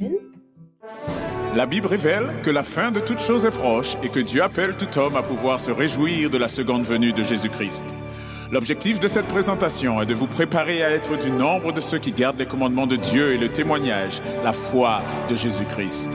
Amen. La Bible révèle que la fin de toute chose est proche et que Dieu appelle tout homme à pouvoir se réjouir de la seconde venue de Jésus-Christ. L'objectif de cette présentation est de vous préparer à être du nombre de ceux qui gardent les commandements de Dieu et le témoignage, la foi de Jésus-Christ.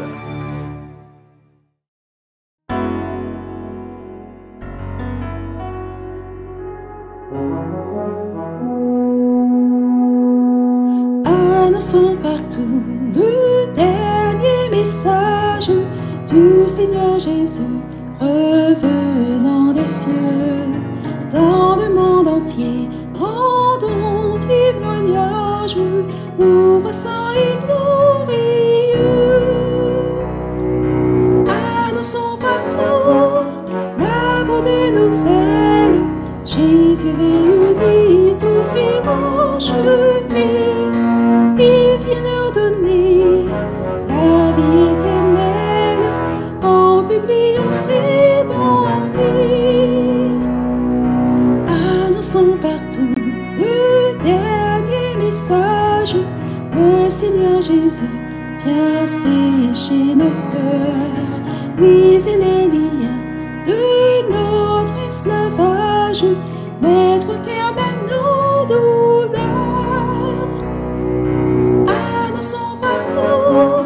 Annonçons partout le dernier message du Seigneur Jésus revenant des cieux. Dans le monde entier, rendons témoignage au roi saint et glorieux. Annonçons partout la bonne nouvelle. Jésus réunit tous ses rachetés. Il vient leur donner la vie éternelle en publiant ses bontés. Annonçons partout le dernier message. Le Seigneur Jésus vient sécher nos pleurs, briser les liens de notre esclavage, mettre un terme à nos douleurs. Annonçons partout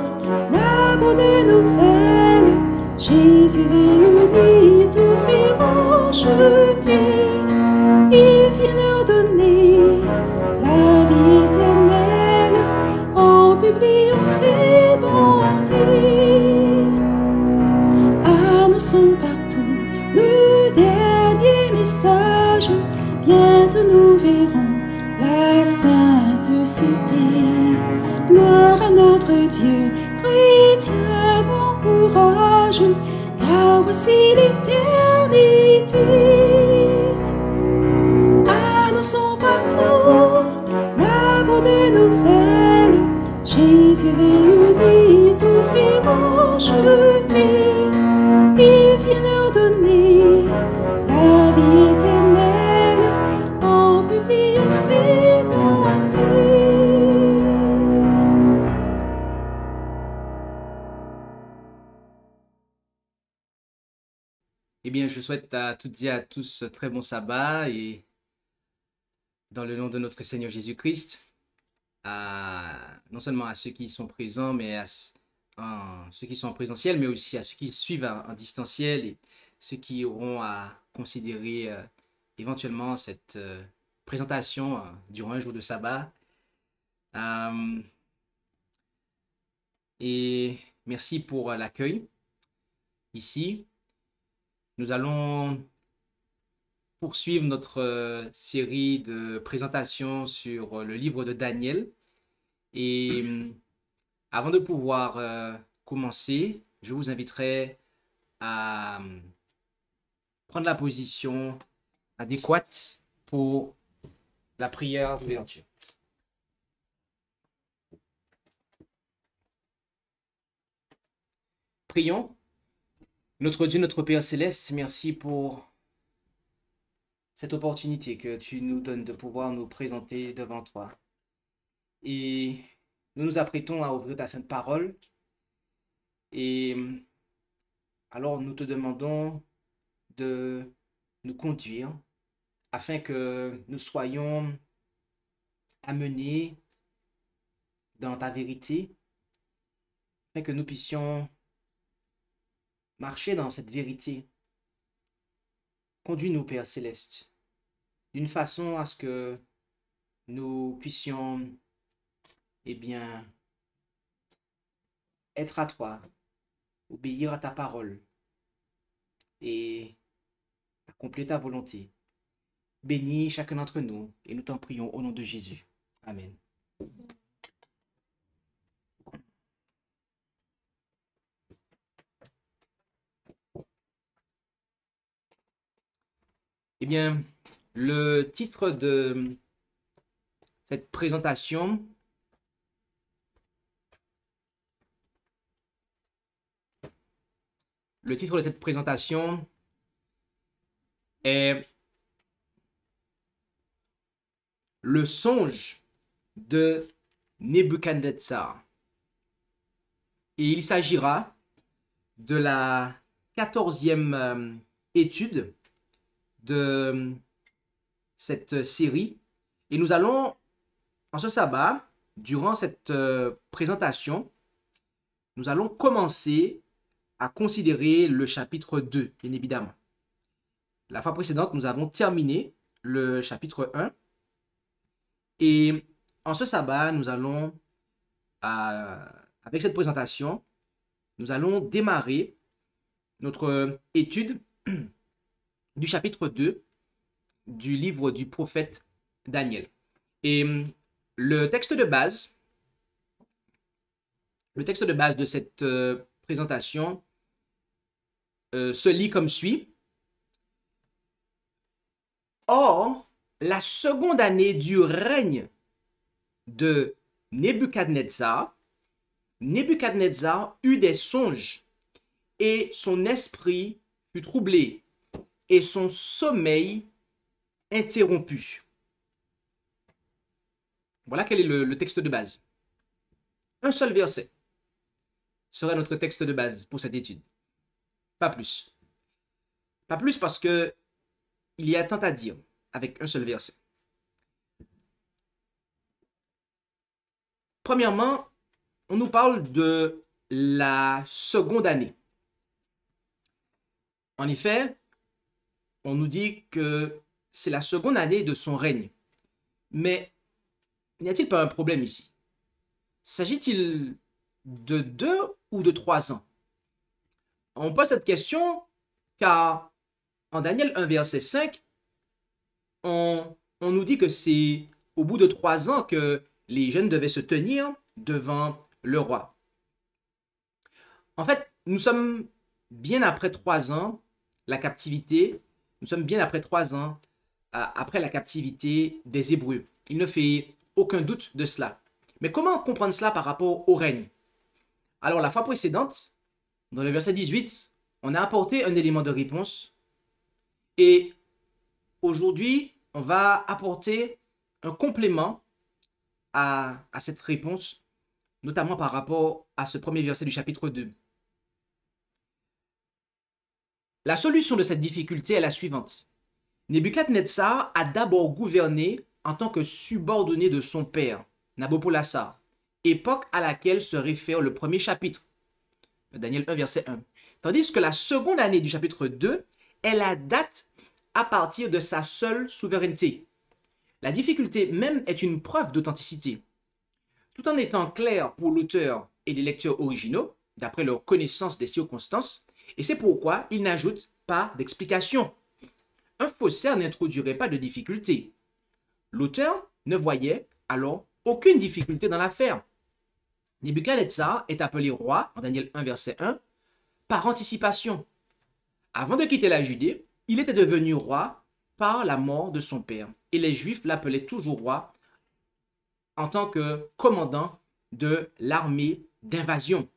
la bonne nouvelle. Jésus réunit tous ses rachetés. Il vient leur donner la vie éternelle en publiant ses bontés. Annonçons partout le dernier message. Bientôt nous verrons la sainte cité. Gloire à notre Dieu, chrétien, bon courage, car voici l'éternité. Annonçons partout la bonne nouvelle. Jésus réunit tous ses rachetés. Il vient leur donner la vie éternelle en publiant ses bontés. Eh bien, je souhaite à toutes et à tous très bon sabbat et dans le nom de notre Seigneur Jésus-Christ, non seulement à ceux qui sont présents, mais à ceux qui sont en présentiel, mais aussi à ceux qui suivent en distanciel et ceux qui auront à considérer éventuellement cette présentation durant un jour de sabbat. Et merci pour l'accueil ici. Nous allons poursuivre notre série de présentations sur le livre de Daniel. Et avant de pouvoir commencer, je vous inviterai à prendre la position adéquate pour la prière d'ouverture. Prions. Notre Dieu, notre Père Céleste, merci pour cette opportunité que tu nous donnes de pouvoir nous présenter devant toi. Et nous nous apprêtons à ouvrir ta sainte parole. Et alors nous te demandons de nous conduire afin que nous soyons amenés dans ta vérité, afin que nous puissions marcher dans cette vérité. Conduis-nous, Père Céleste, d'une façon à ce que nous puissions, eh bien, être à toi, obéir à ta parole et accomplir ta volonté. Bénis chacun d'entre nous et nous t'en prions au nom de Jésus. Amen. Eh bien, le titre de cette présentation est le songe de Nebuchadnezzar. Et il s'agira de la 14e étude de cette série. Et nous allons, en ce sabbat, durant cette présentation, nous allons commencer à considérer le chapitre 2, bien évidemment. La fois précédente, nous avons terminé le chapitre 1. Et en ce sabbat, nous allons, avec cette présentation, nous allons démarrer notre étude du chapitre 2 du livre du prophète Daniel. Et le texte de base de cette présentation se lit comme suit. Or, la seconde année du règne de Nebuchadnezzar eut des songes, et son esprit fut troublé, et son sommeil interrompu. Voilà quel est le texte de base. Un seul verset sera notre texte de base pour cette étude. Pas plus. Pas plus parce que il y a tant à dire avec un seul verset. Premièrement, on nous parle de la seconde année. En effet, on nous dit que c'est la seconde année de son règne. Mais n'y a-t-il pas un problème ici? S'agit-il de 2 ou de 3 ans? On pose cette question car en Daniel 1, verset 5, on nous dit que c'est au bout de 3 ans que les jeunes devaient se tenir devant le roi. En fait, nous sommes bien après 3 ans, la captivité, nous sommes bien après 3 ans après la captivité des Hébreux. Il ne fait aucun doute de cela. Mais comment comprendre cela par rapport au règne? Alors, la fois précédente, dans le verset 18, on a apporté un élément de réponse. Et aujourd'hui, on va apporter un complément à cette réponse, notamment par rapport à ce premier verset du chapitre 2. La solution de cette difficulté est la suivante. Nebuchadnezzar a d'abord gouverné en tant que subordonné de son père, Nabopolassar, époque à laquelle se réfère le premier chapitre, Daniel 1, verset 1. Tandis que la seconde année du chapitre 2 est la date à partir de sa seule souveraineté. La difficulté même est une preuve d'authenticité. Tout en étant clair pour l'auteur et les lecteurs originaux, d'après leur connaissance des circonstances, et c'est pourquoi ils n'ajoutent pas d'explication. Un faussaire n'introduirait pas de difficulté. L'auteur ne voyait alors aucune difficulté dans l'affaire. Nebuchadnezzar est appelé roi, en Daniel 1, verset 1, par anticipation. Avant de quitter la Judée, il était devenu roi par la mort de son père. Et les Juifs l'appelaient toujours roi en tant que commandant de l'armée d'invasion.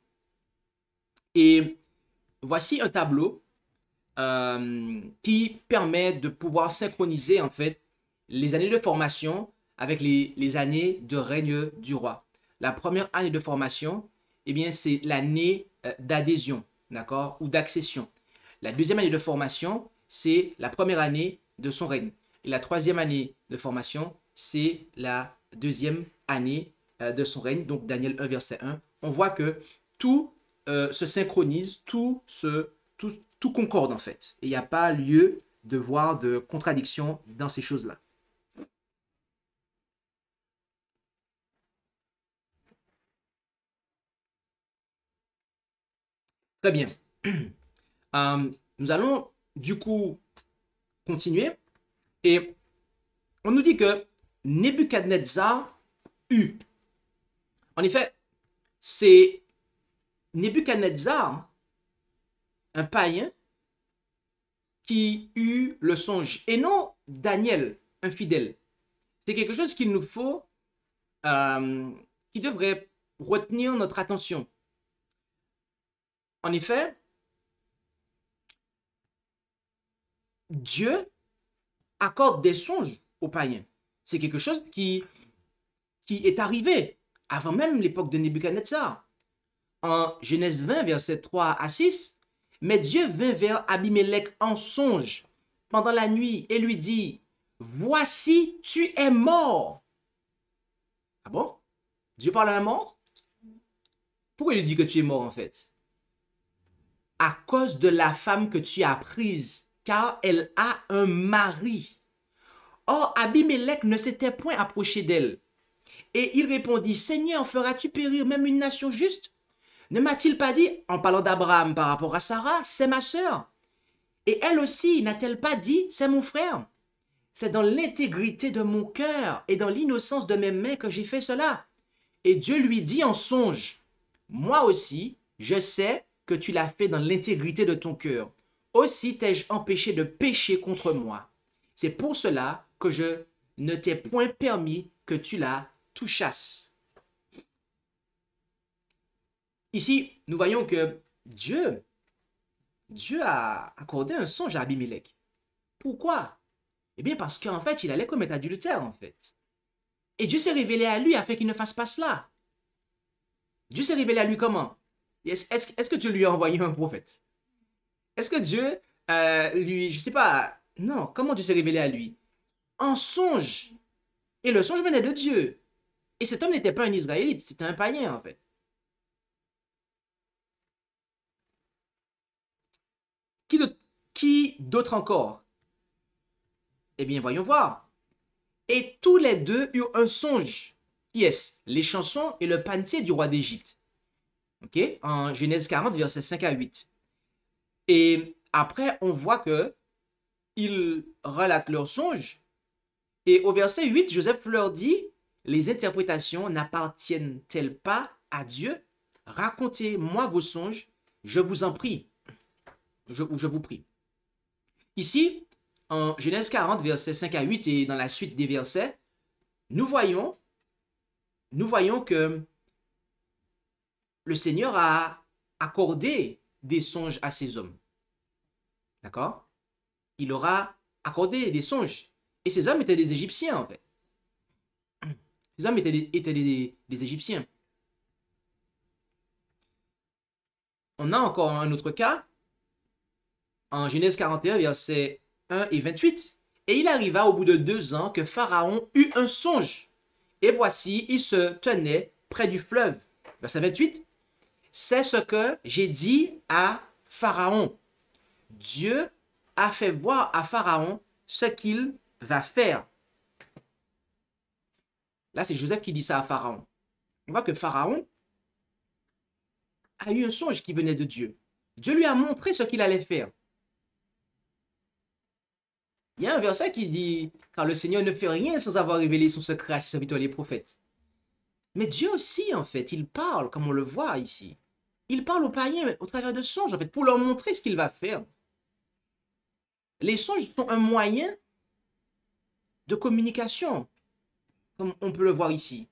Et voici un tableau qui permet de pouvoir synchroniser en fait les années de formation avec les années de règne du roi. La première année de formation, eh bien, c'est l'année d'adhésion, d'accord, ou d'accession. La deuxième année de formation, c'est la première année de son règne. Et la troisième année de formation, c'est la deuxième année de son règne. Donc, Daniel 1, verset 1. On voit que tout se synchronise, tout concorde en fait. Et il n'y a pas lieu de voir de contradiction dans ces choses-là. Très bien. Nous allons du coup continuer. Et on nous dit que Nebuchadnezzar eut. En effet, c'est Nebuchadnezzar, un païen, qui eut le songe, et non Daniel, un fidèle. C'est quelque chose qu'il nous faut, qui devrait retenir notre attention. En effet, Dieu accorde des songes aux païens. C'est quelque chose qui est arrivé avant même l'époque de Nebuchadnezzar. en Genèse 20, verset 3 à 6, « Mais Dieu vint vers Abimelech en songe pendant la nuit et lui dit, « Voici, tu es mort. » Ah bon? Dieu parle à un mort? Pourquoi il lui dit que tu es mort en fait? À cause de la femme que tu as prise, car elle a un mari. Or, Abimelech ne s'était point approché d'elle. Et il répondit, « Seigneur, feras-tu périr même une nation juste? Ne m'a-t-il pas dit, en parlant d'Abraham par rapport à Sarah, c'est ma sœur? Et elle aussi, n'a-t-elle pas dit, c'est mon frère? C'est dans l'intégrité de mon cœur et dans l'innocence de mes mains que j'ai fait cela. » Et Dieu lui dit en songe, « Moi aussi, je sais que tu l'as fait dans l'intégrité de ton cœur. Aussi t'ai-je empêché de pécher contre moi. C'est pour cela que je ne t'ai point permis que tu la touchasses. » Ici, nous voyons que Dieu a accordé un songe à Abimelech. Pourquoi? Eh bien, parce qu'en fait, il allait commettre adultère, en fait. Et Dieu s'est révélé à lui afin qu'il ne fasse pas cela. Dieu s'est révélé à lui comment? Est-ce que Dieu lui a envoyé un prophète? Est-ce que Dieu lui, je sais pas, non, comment Dieu s'est révélé à lui? En songe. Et le songe venait de Dieu. Et cet homme n'était pas un Israélite, c'était un païen, en fait. Qui d'autre encore? Eh bien, voyons voir. Et tous les deux eurent un songe. Qui est-ce? Les chansons et le panetier du roi d'Égypte. Ok? En Genèse 40, versets 5 à 8. Et après, on voit que ils relatent leur songe. Et au verset 8, Joseph leur dit, « Les interprétations n'appartiennent-elles pas à Dieu? Racontez-moi vos songes, je vous en prie. » Je vous prie. Ici, en Genèse 40, versets 5 à 8 et dans la suite des versets, nous voyons que le Seigneur a accordé des songes à ces hommes. D'accord? Il aura accordé des songes. Et ces hommes étaient des Égyptiens, en fait. Ces hommes étaient des Égyptiens. On a encore un autre cas, en Genèse 41, versets 1 et 28. « Et il arriva au bout de 2 ans que Pharaon eut un songe. Et voici, il se tenait près du fleuve. » Verset 28. « C'est ce que j'ai dit à Pharaon. Dieu a fait voir à Pharaon ce qu'il va faire. » Là, c'est Joseph qui dit ça à Pharaon. On voit que Pharaon a eu un songe qui venait de Dieu. Dieu lui a montré ce qu'il allait faire. Il y a un verset qui dit, « Car le Seigneur ne fait rien sans avoir révélé son secret à ses serviteurs les prophètes. » Mais Dieu aussi, en fait, il parle, comme on le voit ici. Il parle aux païens au travers de songes, en fait, pour leur montrer ce qu'il va faire. Les songes sont un moyen de communication, comme on peut le voir ici.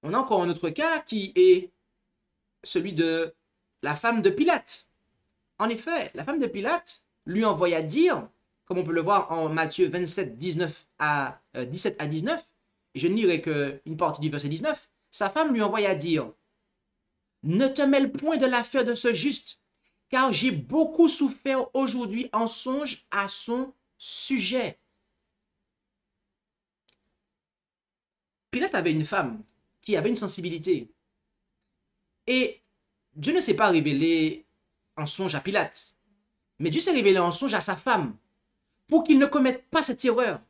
On a encore un autre cas qui est celui de la femme de Pilate. En effet, la femme de Pilate lui envoya dire, comme on peut le voir en Matthieu 27, 17 à 19, et je ne lirai qu'une partie du verset 19, sa femme lui envoya dire, « Ne te mêle point de l'affaire de ce juste, car j'ai beaucoup souffert aujourd'hui en songe à son sujet. » Pilate avait une femme qui avait une sensibilité. Et Dieu ne s'est pas révélé en songe à Pilate, mais Dieu s'est révélé en songe à sa femme pour qu'il ne commette pas cette erreur.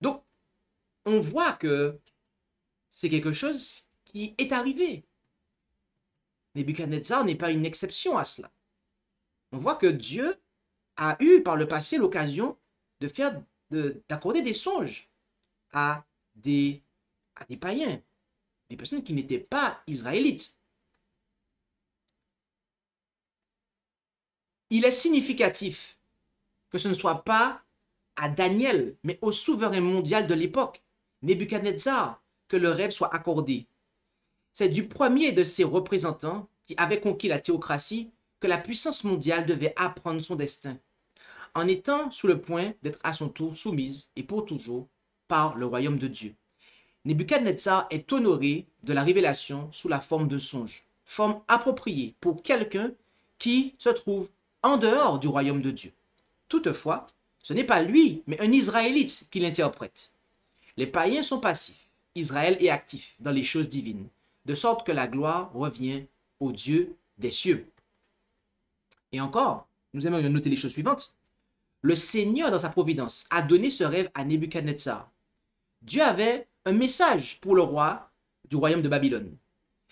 Donc, on voit que c'est quelque chose qui est arrivé. Nebuchadnezzar n'est pas une exception à cela. On voit que Dieu a eu par le passé l'occasion d'accorder des songes à des païens, des personnes qui n'étaient pas israélites. Il est significatif que ce ne soit pas à Daniel, mais au souverain mondial de l'époque, Nebuchadnezzar, que le rêve soit accordé. C'est du premier de ses représentants qui avait conquis la théocratie que la puissance mondiale devait apprendre son destin, en étant sous le point d'être à son tour soumise et pour toujours par le royaume de Dieu. Nebuchadnezzar est honoré de la révélation sous la forme d'un songe, forme appropriée pour quelqu'un qui se trouve en dehors du royaume de Dieu. Toutefois, ce n'est pas lui, mais un Israélite qui l'interprète. Les païens sont passifs, Israël est actif dans les choses divines, de sorte que la gloire revient au Dieu des cieux. Et encore, nous aimerions noter les choses suivantes. Le Seigneur, dans sa providence, a donné ce rêve à Nebuchadnezzar. Dieu avait un message pour le roi du royaume de Babylone.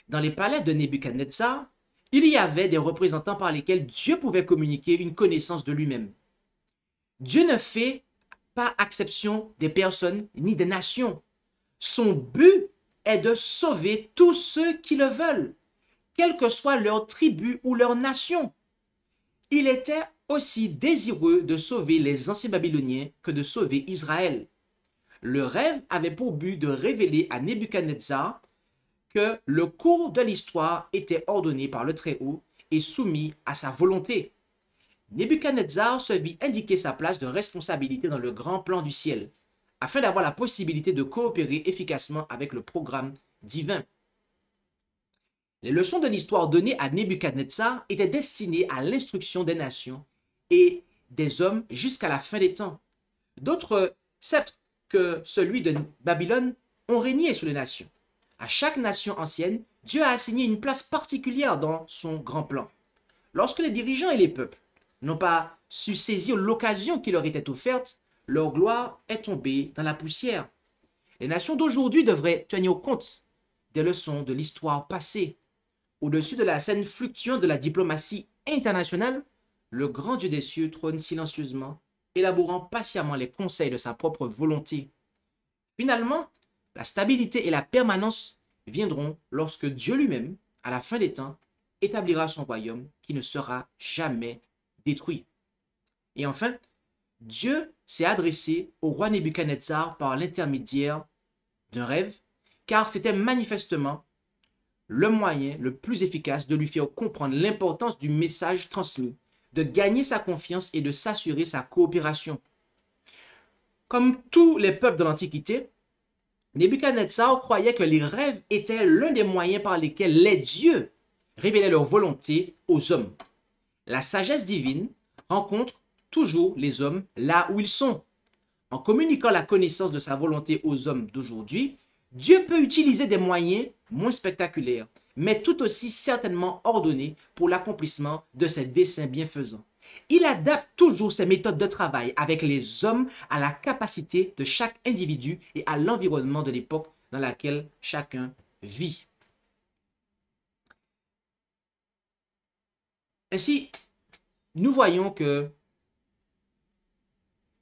Dans les palais de Nebuchadnezzar, il y avait des représentants par lesquels Dieu pouvait communiquer une connaissance de lui-même. Dieu ne fait pas exception des personnes ni des nations. Son but est de sauver tous ceux qui le veulent, quelle que soit leur tribu ou leur nation. Il était aussi désireux de sauver les anciens Babyloniens que de sauver Israël. Le rêve avait pour but de révéler à Nebuchadnezzar que le cours de l'histoire était ordonné par le Très-Haut et soumis à sa volonté. Nebuchadnezzar se vit indiquer sa place de responsabilité dans le grand plan du ciel, afin d'avoir la possibilité de coopérer efficacement avec le programme divin. Les leçons de l'histoire données à Nebuchadnezzar étaient destinées à l'instruction des nations et des hommes jusqu'à la fin des temps. D'autres sceptres que celui de Babylone ont régné sur les nations. À chaque nation ancienne, Dieu a assigné une place particulière dans son grand plan. Lorsque les dirigeants et les peuples n'ont pas su saisir l'occasion qui leur était offerte, leur gloire est tombée dans la poussière. Les nations d'aujourd'hui devraient tenir compte des leçons de l'histoire passée. Au-dessus de la scène fluctuante de la diplomatie internationale, le grand Dieu des cieux trône silencieusement, élaborant patiemment les conseils de sa propre volonté. Finalement, la stabilité et la permanence viendront lorsque Dieu lui-même, à la fin des temps, établira son royaume qui ne sera jamais détruit. Et enfin, Dieu s'est adressé au roi Nebuchadnezzar par l'intermédiaire d'un rêve, car c'était manifestement le moyen le plus efficace de lui faire comprendre l'importance du message transmis, de gagner sa confiance et de s'assurer sa coopération. Comme tous les peuples de l'Antiquité, Nebuchadnezzar croyait que les rêves étaient l'un des moyens par lesquels les dieux révélaient leur volonté aux hommes. La sagesse divine rencontre toujours les hommes là où ils sont. En communiquant la connaissance de sa volonté aux hommes d'aujourd'hui, Dieu peut utiliser des moyens moins spectaculaires, mais tout aussi certainement ordonnés pour l'accomplissement de ses desseins bienfaisants. Il adapte toujours ses méthodes de travail avec les hommes à la capacité de chaque individu et à l'environnement de l'époque dans laquelle chacun vit. Ainsi, nous voyons que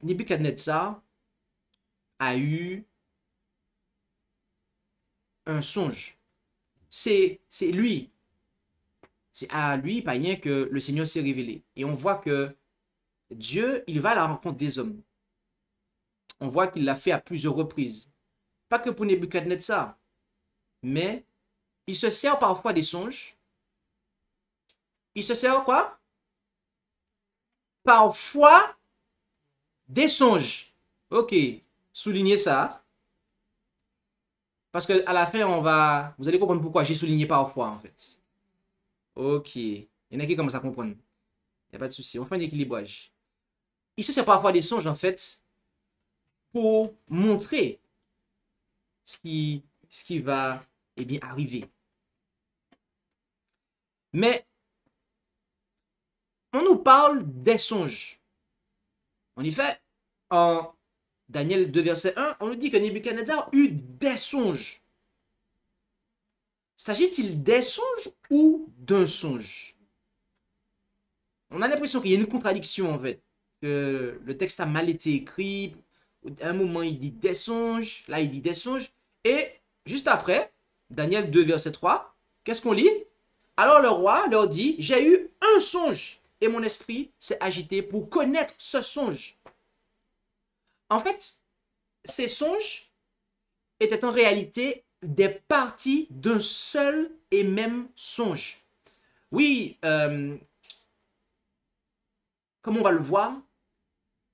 Nebuchadnezzar a eu un songe. C'est lui. C'est à lui, païen, que le Seigneur s'est révélé. Et on voit que Dieu, il va à la rencontre des hommes. On voit qu'il l'a fait à plusieurs reprises. Pas que pour Nebuchadnezzar, mais il se sert parfois des songes. Il se sert quoi? Parfois des songes. Ok, soulignez ça. Parce que à la fin, vous allez comprendre pourquoi j'ai souligné parfois, en fait. Ok. Il y en a qui commencent à comprendre. Il n'y a pas de souci. On fait un équilibrage. Il se sert parfois des songes, en fait, pour montrer ce qui va arriver. Mais on nous parle des songes. En effet, en Daniel 2, verset 1, on nous dit que Nebuchadnezzar eut des songes. S'agit-il des songes ou d'un songe? On a l'impression qu'il y a une contradiction en fait. Que le texte a mal été écrit. À un moment, il dit des songes. Là, il dit des songes. Et juste après, Daniel 2, verset 3, qu'est-ce qu'on lit? Alors le roi leur dit, j'ai eu un songe et mon esprit s'est agité pour connaître ce songe. En fait, ces songes étaient en réalité des parties d'un seul et même songe. Oui, comme on va le voir,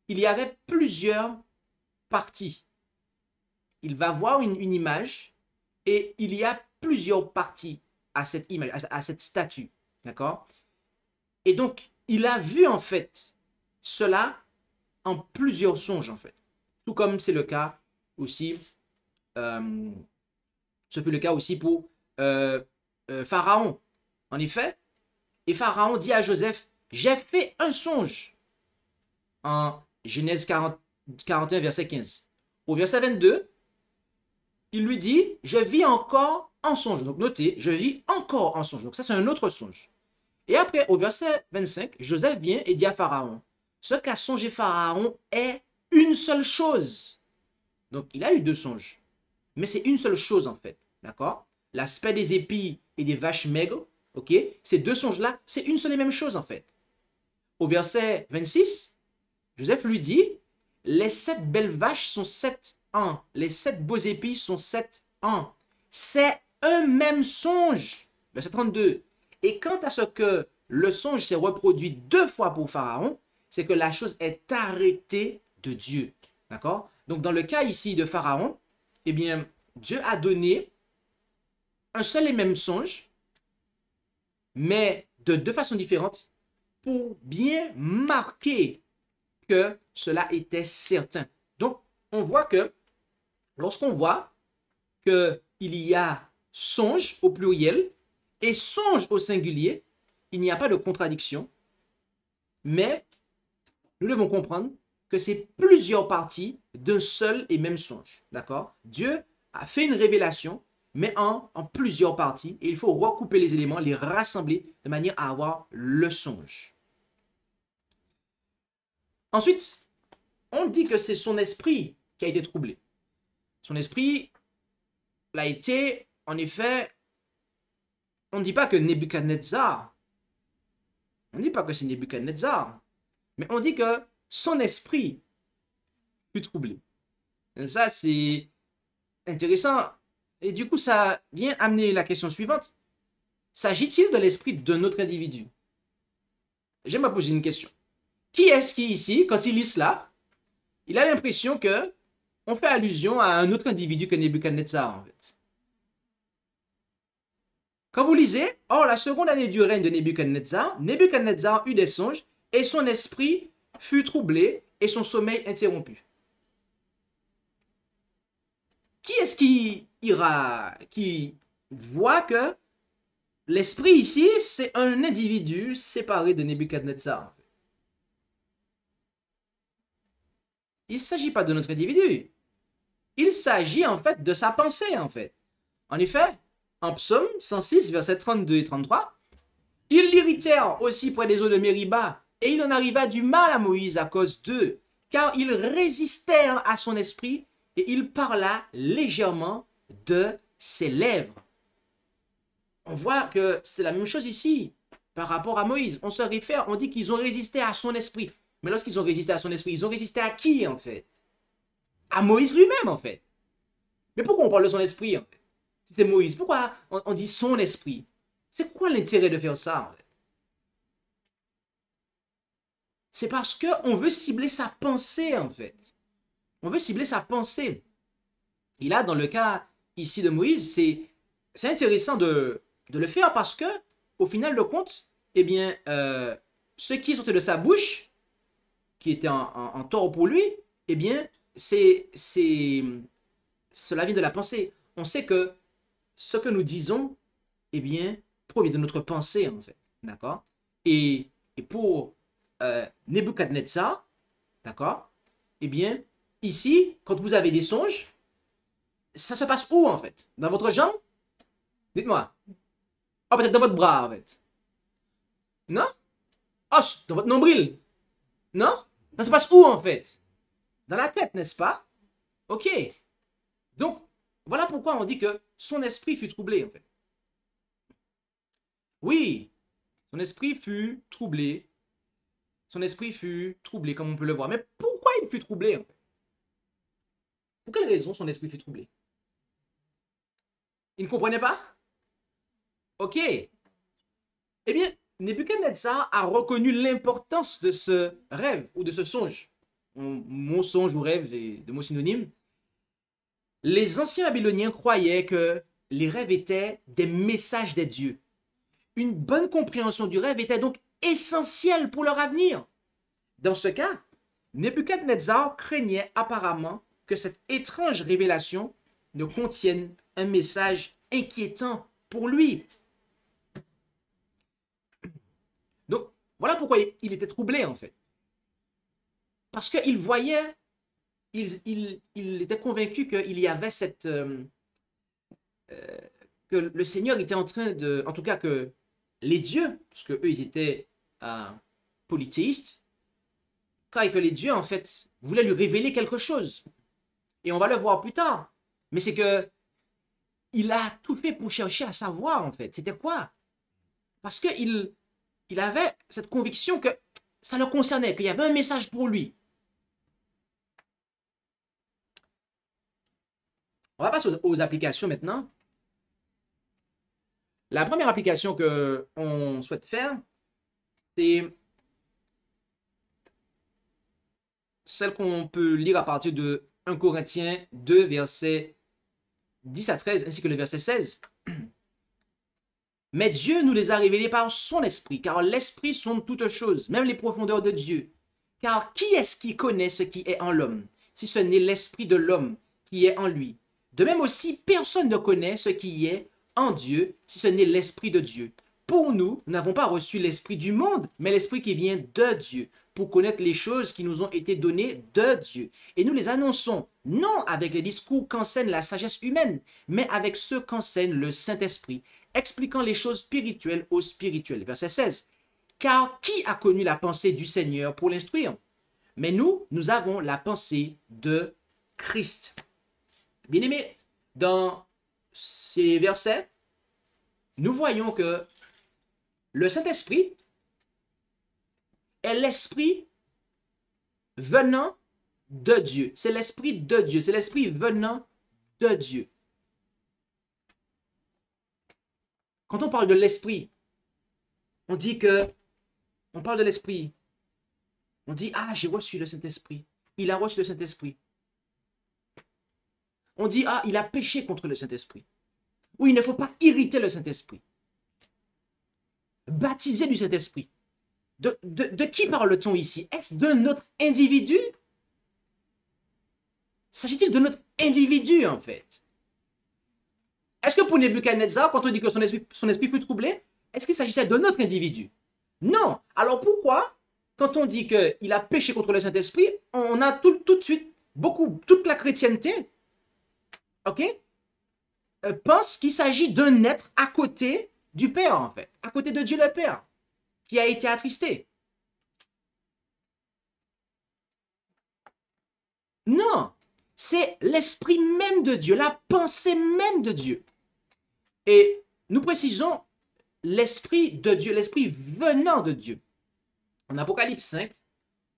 il y avait plusieurs parties il va voir une image et il y a plusieurs parties à cette image, à cette statue. D'accord? Et donc, il a vu en fait cela en plusieurs songes en fait. Tout comme c'est le cas aussi, ce fut le cas aussi pour Pharaon. En effet, et Pharaon dit à Joseph, j'ai fait un songe en Genèse 41, verset 15. Au verset 22, il lui dit, je vis encore en songe. Donc notez, je vis encore en songe. Donc ça, c'est un autre songe. Et après, au verset 25, Joseph vient et dit à Pharaon, ce qu'a songé Pharaon est une seule chose. Donc il a eu deux songes. Mais c'est une seule chose en fait. D'accord? L'aspect des épis et des vaches maigres, ok? Ces deux songes-là, c'est une seule et même chose en fait. Au verset 26, Joseph lui dit, les 7 belles vaches sont 7 ans, les 7 beaux épis sont 7 ans. C'est un même songe. Verset 32. Et quant à ce que le songe s'est reproduit 2 fois pour Pharaon, c'est que la chose est arrêtée de Dieu. D'accord? Donc dans le cas ici de Pharaon, eh bien, Dieu a donné un seul et même songe, mais de 2 façons différentes, pour bien marquer que cela était certain. Donc, on voit que lorsqu'on voit qu'il y a songe au pluriel et songe au singulier, il n'y a pas de contradiction, mais nous devons comprendre que c'est plusieurs parties d'un seul et même songe. D'accord? Dieu a fait une révélation, mais en plusieurs parties, et il faut recouper les éléments, les rassembler de manière à avoir le songe. Ensuite, on dit que c'est son esprit qui a été troublé. Son esprit l'a été, en effet, on ne dit pas que Nebuchadnezzar, on ne dit pas que c'est Nebuchadnezzar, mais on dit que son esprit fut troublé. Et ça, c'est intéressant. Et du coup, ça vient amener la question suivante. S'agit-il de l'esprit d'un autre individu? J'aimerais poser une question. Qui est-ce qui, ici, quand il lit cela, il a l'impression que on fait allusion à un autre individu que Nebuchadnezzar, en fait? Quand vous lisez, « Or, la seconde année du règne de Nebuchadnezzar, Nebuchadnezzar eut des songes, et son esprit fut troublé, et son sommeil interrompu. » Qui est-ce qui voit que l'esprit ici, c'est un individu séparé de Nebuchadnezzar? Il ne s'agit pas de notre individu. Il s'agit en fait de sa pensée en fait. En effet, en Psaume 106, versets 32 et 33, « Ils l'irritèrent aussi près des eaux de Mériba, et il en arriva du mal à Moïse à cause d'eux, car ils résistèrent à son esprit, et il parla légèrement de ses lèvres. » On voit que c'est la même chose ici par rapport à Moïse. On se réfère, on dit qu'ils ont résisté à son esprit. Mais lorsqu'ils ont résisté à son esprit, ils ont résisté à qui en fait? À Moïse lui-même en fait. Mais pourquoi on parle de son esprit en fait? Si c'est Moïse, pourquoi on dit son esprit? C'est quoi l'intérêt de faire ça en fait? C'est parce qu'on veut cibler sa pensée en fait. On veut cibler sa pensée. Et là, dans le cas ici de Moïse, c'est intéressant de le faire parce que, au final de compte, eh bien, ce qui est sorti de sa bouche, qui était en tort pour lui, eh bien, cela vient de la pensée. On sait que ce que nous disons, eh bien, provient de notre pensée, en fait. D'accord? Et pour Nebuchadnezzar, d'accord? Eh bien, ici, quand vous avez des songes, ça se passe où, en fait? Dans votre jambe? Dites-moi. Ah, peut-être dans votre bras, en fait. Non? Ah, dans votre nombril. Non? Ça se passe où, en fait? Dans la tête, n'est-ce pas? Ok. Donc, voilà pourquoi on dit que son esprit fut troublé, en fait. Oui, son esprit fut troublé. Son esprit fut troublé, comme on peut le voir. Mais pourquoi il fut troublé, en fait? Pour quelle raison son esprit fut troublé? Il ne comprenait pas? Ok. Eh bien, Nebuchadnezzar a reconnu l'importance de ce rêve ou de ce songe. Mon songe ou rêve est de mots synonymes. Les anciens Babyloniens croyaient que les rêves étaient des messages des dieux. Une bonne compréhension du rêve était donc essentielle pour leur avenir. Dans ce cas, Nebuchadnezzar craignait apparemment que cette étrange révélation ne contienne un message inquiétant pour lui. Donc, voilà pourquoi il était troublé en fait. Parce qu'il voyait, il était convaincu qu'il y avait que le Seigneur était en train de, en tout cas que les dieux, parce que eux ils étaient polythéistes, car que les dieux en fait voulaient lui révéler quelque chose. Et on va le voir plus tard. Mais c'est que il a tout fait pour chercher à savoir en fait. C'était quoi? Parce qu'il avait cette conviction que ça le concernait, qu'il y avait un message pour lui. On va passer aux applications maintenant. La première application qu'on souhaite faire, c'est celle qu'on peut lire à partir de 1 Corinthiens 2, versets 10 à 13, ainsi que le verset 16. Mais Dieu nous les a révélés par son esprit, car l'esprit sonde toutes choses, même les profondeurs de Dieu. Car qui est-ce qui connaît ce qui est en l'homme, si ce n'est l'esprit de l'homme qui est en lui? De même aussi, personne ne connaît ce qui est en Dieu, si ce n'est l'esprit de Dieu. Pour nous, nous n'avons pas reçu l'esprit du monde, mais l'esprit qui vient de Dieu, pour connaître les choses qui nous ont été données de Dieu. Et nous les annonçons, non avec les discours qu'enseigne la sagesse humaine, mais avec ceux qu'enseigne le Saint-Esprit, expliquant les choses spirituelles aux spirituels. Verset 16. Car qui a connu la pensée du Seigneur pour l'instruire? Mais nous avons la pensée de Christ. Bien-aimés, dans ces versets, nous voyons que le Saint-Esprit est l'esprit venant de Dieu. C'est l'esprit de Dieu. C'est l'esprit venant de Dieu. Quand on parle de l'esprit, on dit que, on parle de l'esprit, on dit, ah, j'ai reçu le Saint-Esprit. Il a reçu le Saint-Esprit. On dit, ah, il a péché contre le Saint-Esprit. Ou il ne faut pas irriter le Saint-Esprit. Baptiser du Saint-Esprit. De qui parle-t-on ici? Est-ce de notre individu? S'agit-il de notre individu, en fait? Est-ce que pour Nebuchadnezzar, quand on dit que son esprit fut troublé, est-ce qu'il s'agissait de notre individu? Non. Alors pourquoi, quand on dit qu'il a péché contre le Saint-Esprit, on a tout de suite, toute la chrétienté, ok, pense qu'il s'agit d'un être à côté du Père, en fait, à côté de Dieu le Père, qui a été attristé. Non, c'est l'esprit même de Dieu, la pensée même de Dieu. Et nous précisons l'esprit de Dieu, l'esprit venant de Dieu. En Apocalypse 5,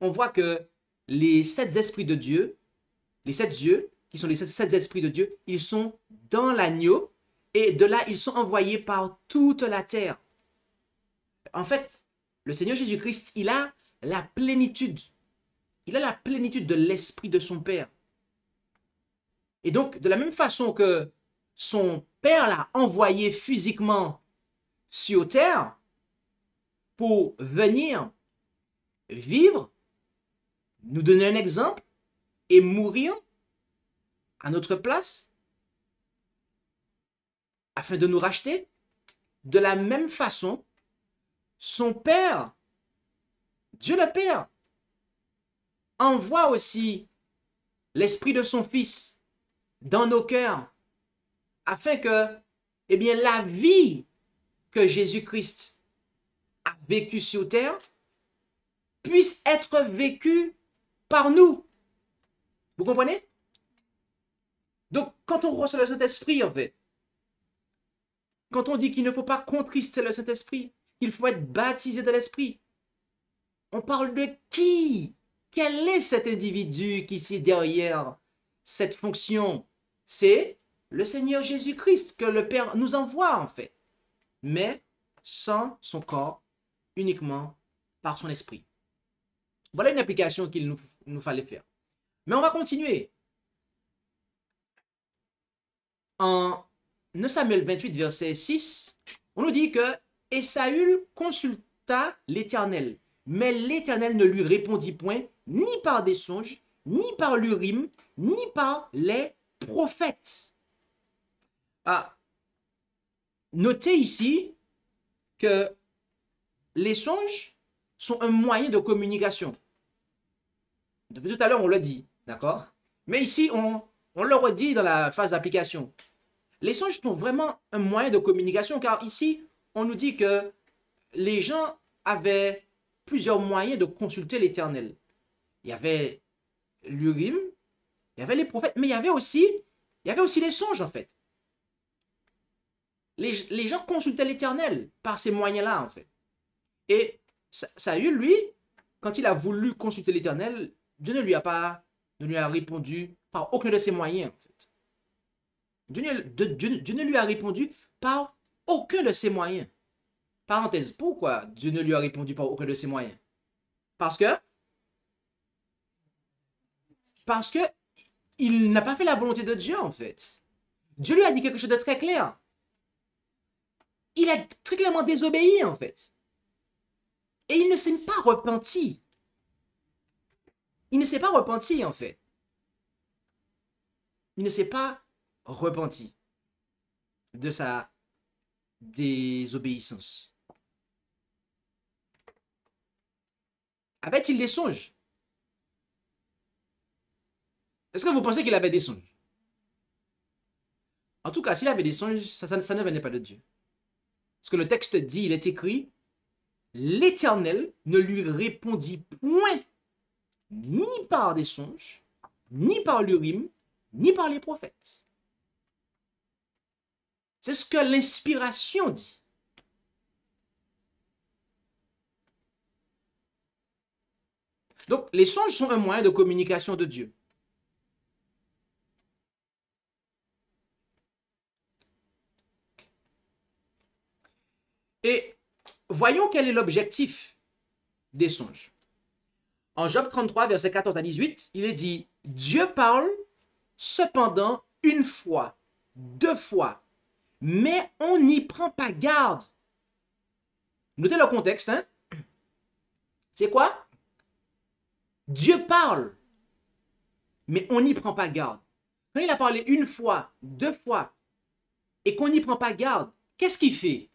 on voit que les 7 esprits de Dieu, les 7 dieux, qui sont les 7 esprits de Dieu, ils sont dans l'agneau et de là, ils sont envoyés par toute la terre. En fait, le Seigneur Jésus-Christ, il a la plénitude. Il a la plénitude de l'esprit de son Père. Et donc, de la même façon que son Père l'a envoyé physiquement sur terre pour venir vivre, nous donner un exemple et mourir à notre place afin de nous racheter, de la même façon, son Père, Dieu le Père, envoie aussi l'esprit de son Fils dans nos cœurs afin que, eh bien, la vie que Jésus-Christ a vécue sur terre puisse être vécue par nous. Vous comprenez? Donc, quand on reçoit le Saint-Esprit, en fait, quand on dit qu'il ne faut pas contrister le Saint-Esprit, qu'il faut être baptisé de l'Esprit, on parle de qui? Quel est cet individu qui est derrière cette fonction? C'est le Seigneur Jésus-Christ que le Père nous envoie, en fait, mais sans son corps, uniquement par son esprit. Voilà une application qu'il nous fallait faire. Mais on va continuer. en 1 Samuel 28, verset 6, on nous dit que et Saül consulta l'Éternel, mais l'Éternel ne lui répondit point, ni par des songes, ni par l'Urim, ni par les prophètes. Ah, notez ici que les songes sont un moyen de communication. Depuis tout à l'heure, on l'a dit, d'accord? Mais ici, on le redit dans la phase d'application. Les songes sont vraiment un moyen de communication, car ici, on nous dit que les gens avaient plusieurs moyens de consulter l'Éternel. Il y avait l'Urim, il y avait les prophètes, mais il y avait aussi les songes, en fait. Les gens consultaient l'Éternel par ces moyens-là, en fait. Et Saül, lui, quand il a voulu consulter l'Éternel, Dieu ne lui a répondu par aucun de ses moyens, en fait. Dieu ne lui a répondu par aucun de ses moyens. Parenthèse, pourquoi Dieu ne lui a répondu par aucun de ses moyens? Parce que il n'a pas fait la volonté de Dieu, en fait. Dieu lui a dit quelque chose de très clair. Il a très clairement désobéi, en fait. Et il ne s'est pas repenti. Il ne s'est pas repenti, en fait. Il ne s'est pas repenti de sa désobéissance. Avait-il des songes? Est-ce que vous pensez qu'il avait des songes? En tout cas, s'il avait des songes, ça ne venait pas de Dieu. Parce que le texte dit, il est écrit, l'Éternel ne lui répondit point, ni par des songes, ni par l'Urim, ni par les prophètes. C'est ce que l'inspiration dit. Donc, les songes sont un moyen de communication de Dieu. Et voyons quel est l'objectif des songes. En Job 33, verset 14 à 18, il est dit, Dieu parle cependant une fois, deux fois, mais on n'y prend pas garde. Notez le contexte, hein? C'est quoi? Dieu parle, mais on n'y prend pas garde. Quand il a parlé une fois, deux fois, et qu'on n'y prend pas garde, qu'est-ce qu'il fait?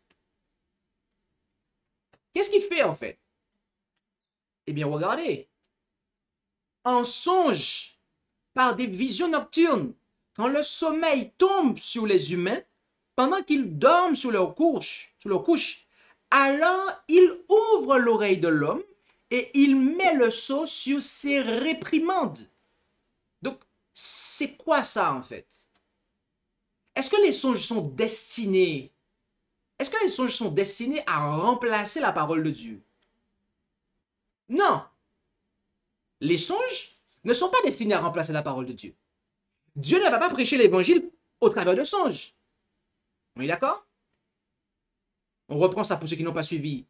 Qu'est-ce qu'il fait en fait? Eh bien, regardez. En songe, par des visions nocturnes, quand le sommeil tombe sur les humains, pendant qu'ils dorment sur leur couche, alors il ouvre l'oreille de l'homme et il met le sceau sur ses réprimandes. Donc, c'est quoi ça en fait? Est-ce que les songes sont destinés à remplacer la parole de Dieu? Non. Les songes ne sont pas destinés à remplacer la parole de Dieu. Dieu ne va pas prêcher l'évangile au travers de songes. On est d'accord? On reprend ça pour ceux qui n'ont pas suivi.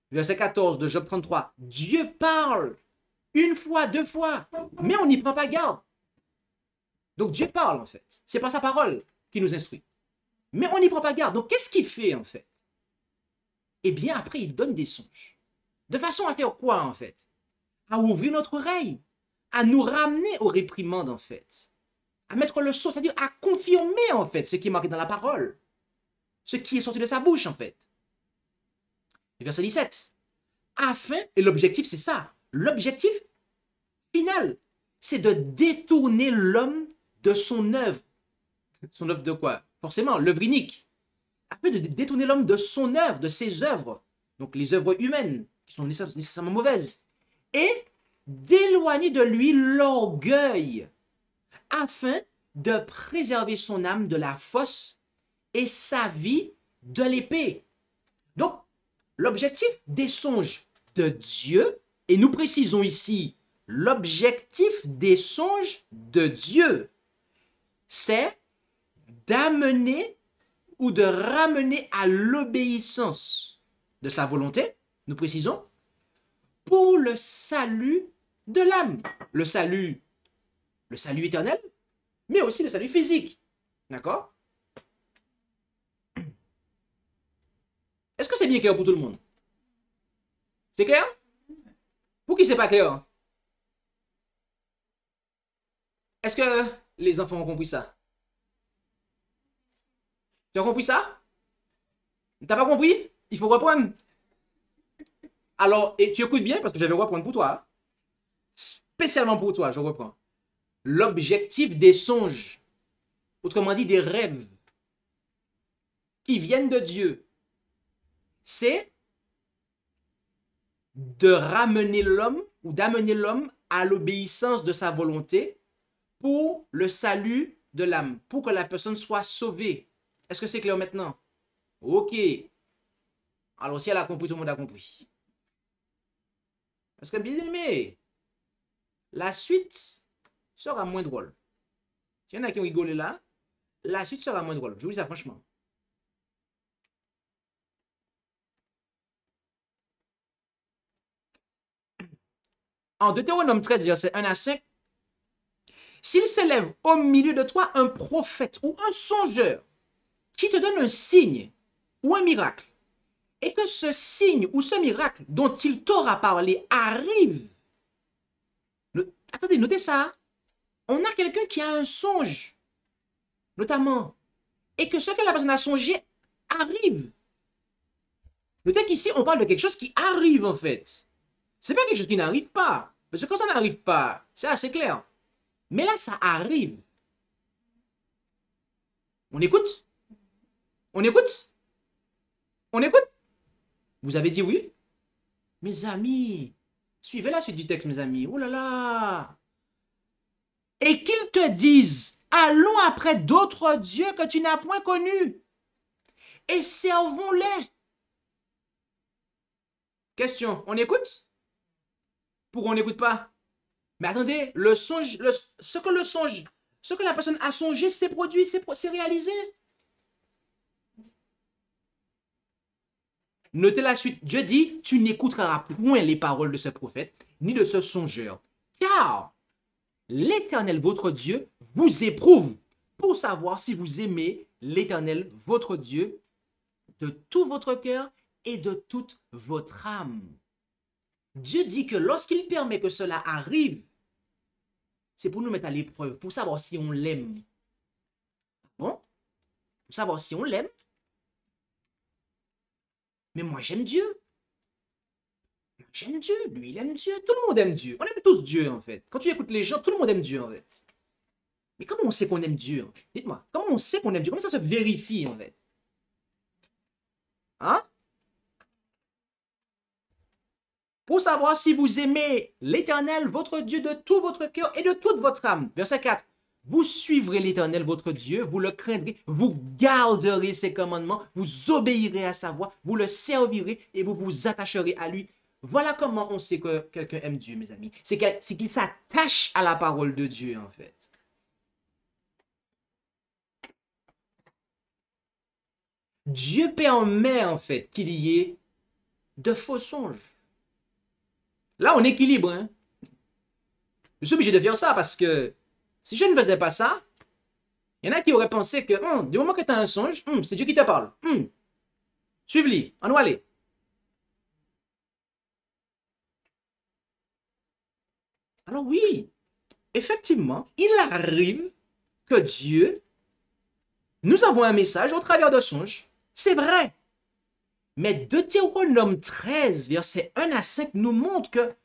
Verset 14 de Job 33. Dieu parle une fois, deux fois, mais on n'y prend pas garde. Donc Dieu parle en fait. C'est pas sa parole qui nous instruit. Mais on n'y prend pas garde. Donc qu'est-ce qu'il fait en fait? Eh bien après il donne des songes. De façon à faire quoi en fait? À ouvrir notre oreille. À nous ramener aux réprimandes en fait. À mettre le sceau, c'est-à-dire à confirmer en fait ce qui est marqué dans la parole. Ce qui est sorti de sa bouche en fait. Et verset 17. Afin, et l'objectif c'est ça. L'objectif final, c'est de détourner l'homme de son œuvre. Son œuvre de quoi? Forcément, l'œuvre inique. Afin de détourner l'homme de son œuvre, de ses œuvres. Donc les œuvres humaines, qui sont nécessairement mauvaises. Et d'éloigner de lui l'orgueil, afin de préserver son âme de la fosse et sa vie de l'épée. Donc, l'objectif des songes de Dieu, et nous précisons ici l'objectif des songes de Dieu, c'est d'amener ou de ramener à l'obéissance de sa volonté, nous précisons, pour le salut de l'âme. Le salut éternel, mais aussi le salut physique. D'accord? Est-ce que c'est bien clair pour tout le monde? C'est clair? Pour qui c'est pas clair? Est-ce que les enfants ont compris ça? Tu as compris ça? T'as pas compris? Il faut reprendre. Alors, et tu écoutes bien parce que je vais reprendre pour toi. Spécialement pour toi, je reprends. L'objectif des songes, autrement dit des rêves, qui viennent de Dieu, c'est de ramener l'homme ou d'amener l'homme à l'obéissance de sa volonté pour le salut de l'âme, pour que la personne soit sauvée. Est-ce que c'est clair maintenant? Ok. Alors si elle a compris, tout le monde a compris. Parce que bien aimé, la suite sera moins drôle. Il y en a qui ont rigolé là, la suite sera moins drôle. Je vous dis ça franchement. En Deutéronome 13, verset 1 à 5, s'il s'élève au milieu de toi un prophète ou un songeur qui te donne un signe ou un miracle, et que ce signe ou ce miracle dont il t'aura parlé arrive. Attendez, notez ça. On a quelqu'un qui a un songe, notamment, et que ce que la personne a songé arrive. Notez qu'ici, on parle de quelque chose qui arrive, en fait. C'est pas quelque chose qui n'arrive pas. Parce que quand ça n'arrive pas, c'est assez clair. Mais là, ça arrive. On écoute? On écoute? On écoute? Vous avez dit oui? Mes amis, suivez la suite du texte, mes amis. Oh là là! Et qu'ils te disent, allons après d'autres dieux que tu n'as point connus, et servons-les. Question, on écoute? Pourquoi on n'écoute pas? Mais attendez, le songe, ce que la personne a songé, c'est produit, c'est réalisé. Notez la suite. Dieu dit, tu n'écouteras point les paroles de ce prophète, ni de ce songeur, car l'Éternel, votre Dieu, vous éprouve pour savoir si vous aimez l'Éternel, votre Dieu, de tout votre cœur et de toute votre âme. Dieu dit que lorsqu'il permet que cela arrive, c'est pour nous mettre à l'épreuve, pour savoir si on l'aime. Bon? Pour savoir si on l'aime. Mais moi, j'aime Dieu. J'aime Dieu. Lui, il aime Dieu. Tout le monde aime Dieu. On aime tous Dieu, en fait. Quand tu écoutes les gens, tout le monde aime Dieu, en fait. Mais comment on sait qu'on aime Dieu? Dites-moi, comment on sait qu'on aime Dieu? Comment ça se vérifie, en fait? Hein? Pour savoir si vous aimez l'Éternel, votre Dieu, de tout votre cœur et de toute votre âme. Verset 4. Vous suivrez l'Éternel, votre Dieu, vous le craindrez, vous garderez ses commandements, vous obéirez à sa voix, vous le servirez et vous vous attacherez à lui. Voilà comment on sait que quelqu'un aime Dieu, mes amis. C'est qu'il s'attache à la parole de Dieu, en fait. Dieu permet, en fait, qu'il y ait de faux songes. Là, on équilibre. Hein? Je suis obligé de faire ça parce que si je ne faisais pas ça, il y en a qui auraient pensé que du moment que tu as un songe, c'est Dieu qui te parle. Suive-le, on va aller. Alors oui, effectivement, il arrive que Dieu, nous avons un message au travers de songes. C'est vrai. Mais Deutéronome 13, versets 1 à 5, nous montre que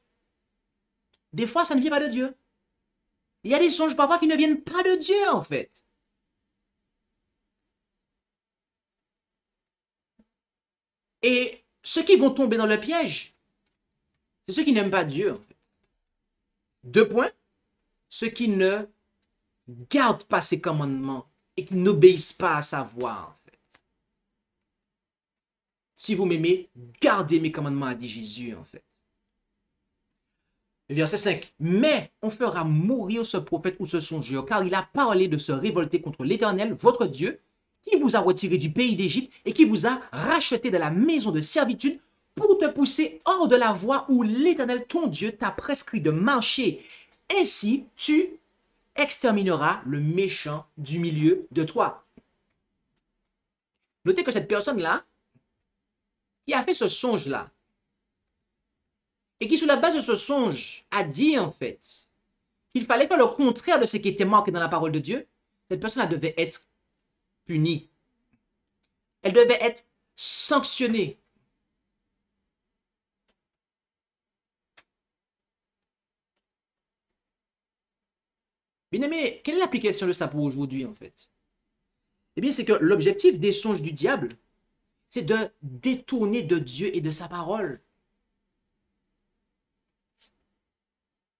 des fois, ça ne vient pas de Dieu. Il y a des songes parfois qui ne viennent pas de Dieu, en fait. Et ceux qui vont tomber dans le piège, c'est ceux qui n'aiment pas Dieu, en fait. 2 points. Ceux qui ne gardent pas ses commandements et qui n'obéissent pas à sa voix, en fait. Si vous m'aimez, gardez mes commandements, a dit Jésus, en fait. Verset 5. Mais on fera mourir ce prophète ou ce songeur, car il a parlé de se révolter contre l'Éternel, votre Dieu, qui vous a retiré du pays d'Égypte et qui vous a racheté de la maison de servitude pour te pousser hors de la voie où l'Éternel, ton Dieu, t'a prescrit de marcher. Ainsi, tu extermineras le méchant du milieu de toi. Notez que cette personne-là, qui a fait ce songe-là, et qui, sur la base de ce songe, a dit, en fait, qu'il fallait faire le contraire de ce qui était marqué dans la parole de Dieu, cette personne devait être punie. Elle devait être sanctionnée. Bien aimé, quelle est l'application de ça pour aujourd'hui, en fait? Eh bien, c'est que l'objectif des songes du diable, c'est de détourner de Dieu et de sa parole.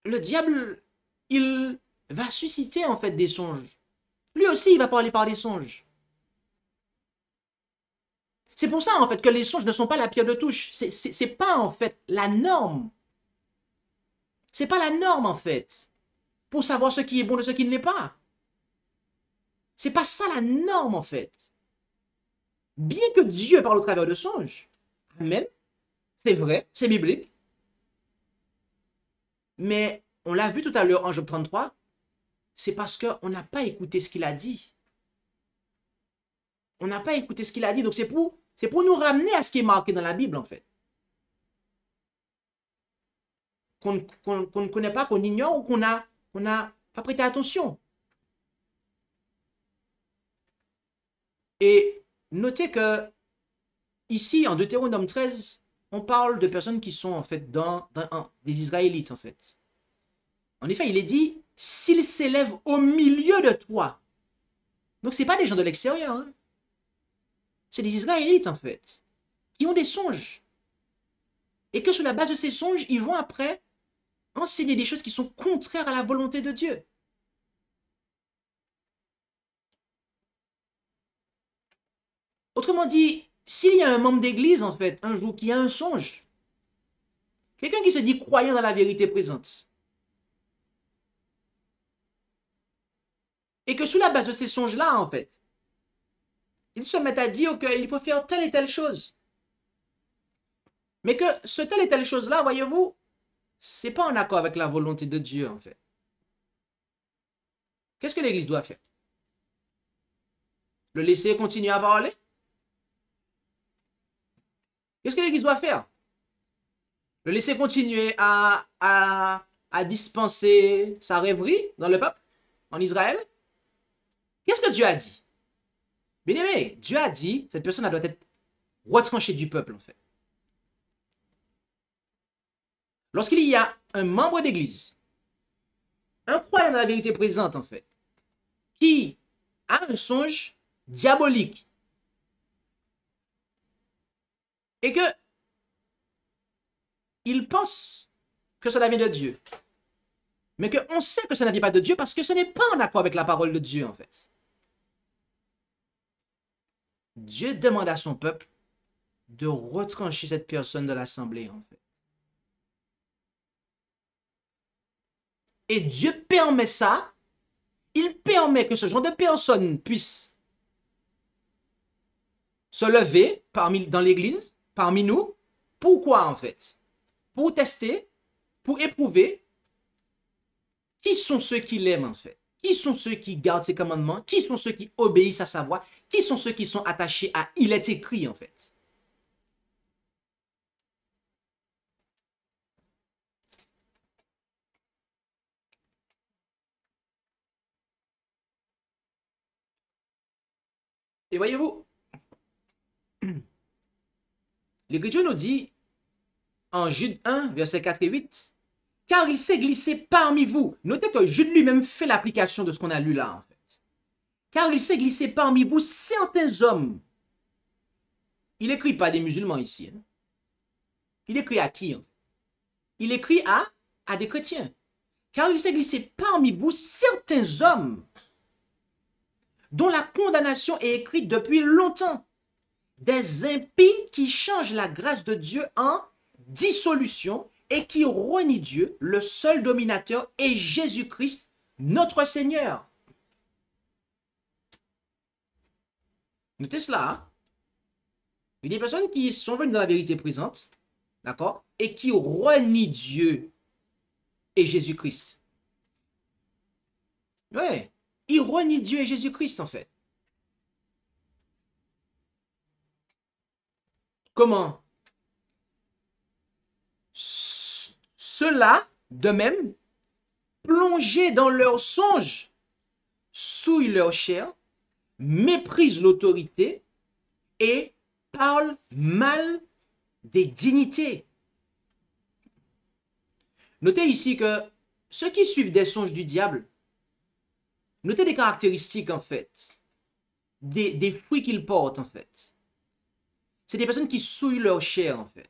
Le diable, il va susciter, en fait, des songes. Lui aussi, il va parler par des songes. C'est pour ça, en fait, que les songes ne sont pas la pierre de touche. C'est pas, en fait, la norme. C'est pas la norme, en fait, pour savoir ce qui est bon de ce qui ne l'est pas. C'est pas ça la norme, en fait. Bien que Dieu parle au travers de songes. Amen. C'est vrai, c'est biblique. Mais on l'a vu tout à l'heure en Job 33, c'est parce qu'on n'a pas écouté ce qu'il a dit. On n'a pas écouté ce qu'il a dit, donc c'est pour nous ramener à ce qui est marqué dans la Bible, en fait. Qu'on ne connaît pas, qu'on ignore ou qu'on n'a pas prêté attention. Et notez que ici, en Deutéronome 13, on parle de personnes qui sont en fait des Israélites, en fait. En effet, il est dit, s'ils s'élèvent au milieu de toi. Donc, ce n'est pas des gens de l'extérieur. Hein. C'est des Israélites, en fait, qui ont des songes. Et que sur la base de ces songes, ils vont après enseigner des choses qui sont contraires à la volonté de Dieu. Autrement dit, s'il y a un membre d'église, en fait, un jour qui a un songe, quelqu'un qui se dit croyant dans la vérité présente, et que sous la base de ces songes-là, en fait, ils se mettent à dire qu'il faut faire telle et telle chose. Mais que ce telle et telle chose-là, voyez-vous, c'est pas en accord avec la volonté de Dieu, en fait. Qu'est-ce que l'église doit faire? Le laisser continuer à parler? Qu'est-ce que l'église doit faire? Le laisser continuer à dispenser sa rêverie dans le peuple, en Israël? Qu'est-ce que Dieu a dit? Bien aimé, Dieu a dit, cette personne doit être retranchée du peuple, en fait. Lorsqu'il y a un membre d'église, un croyant dans la vérité présente, en fait, qui a un songe diabolique, et que il pense que cela vient de Dieu, mais qu'on sait que cela ne vient pas de Dieu parce que ce n'est pas en accord avec la parole de Dieu, en fait. Dieu demande à son peuple de retrancher cette personne de l'assemblée, en fait. Et Dieu permet ça. Il permet que ce genre de personnes puissent se lever dans l'église, parmi nous. Pourquoi, en fait? Pour tester, pour éprouver qui sont ceux qui l'aiment, en fait. Qui sont ceux qui gardent ses commandements? Qui sont ceux qui obéissent à sa voix? Qui sont ceux qui sont attachés à il est écrit, en fait? Et voyez-vous, l'Écriture nous dit en Jude 1, versets 4 et 8, car il s'est glissé parmi vous. Notez que Jude lui-même fait l'application de ce qu'on a lu là, en fait. Car il s'est glissé parmi vous certains hommes. Il n'écrit pas des musulmans ici. Hein. Il écrit à qui? Hein? Il écrit à des chrétiens. Car il s'est glissé parmi vous certains hommes dont la condamnation est écrite depuis longtemps. Des impies qui changent la grâce de Dieu en dissolution et qui renient Dieu, le seul dominateur, et Jésus-Christ, notre Seigneur. Notez cela. Hein? Il y a des personnes qui sont venues dans la vérité présente, d'accord, et qui renient Dieu et Jésus-Christ. Ouais, ils renient Dieu et Jésus-Christ, en fait. Comment? Ceux-là, de même, plongés dans leurs songes, souillent leur chair, méprisent l'autorité et parlent mal des dignités. Notez ici que ceux qui suivent des songes du diable, notez des caractéristiques en fait, des fruits qu'ils portent en fait. C'est des personnes qui souillent leur chair en fait.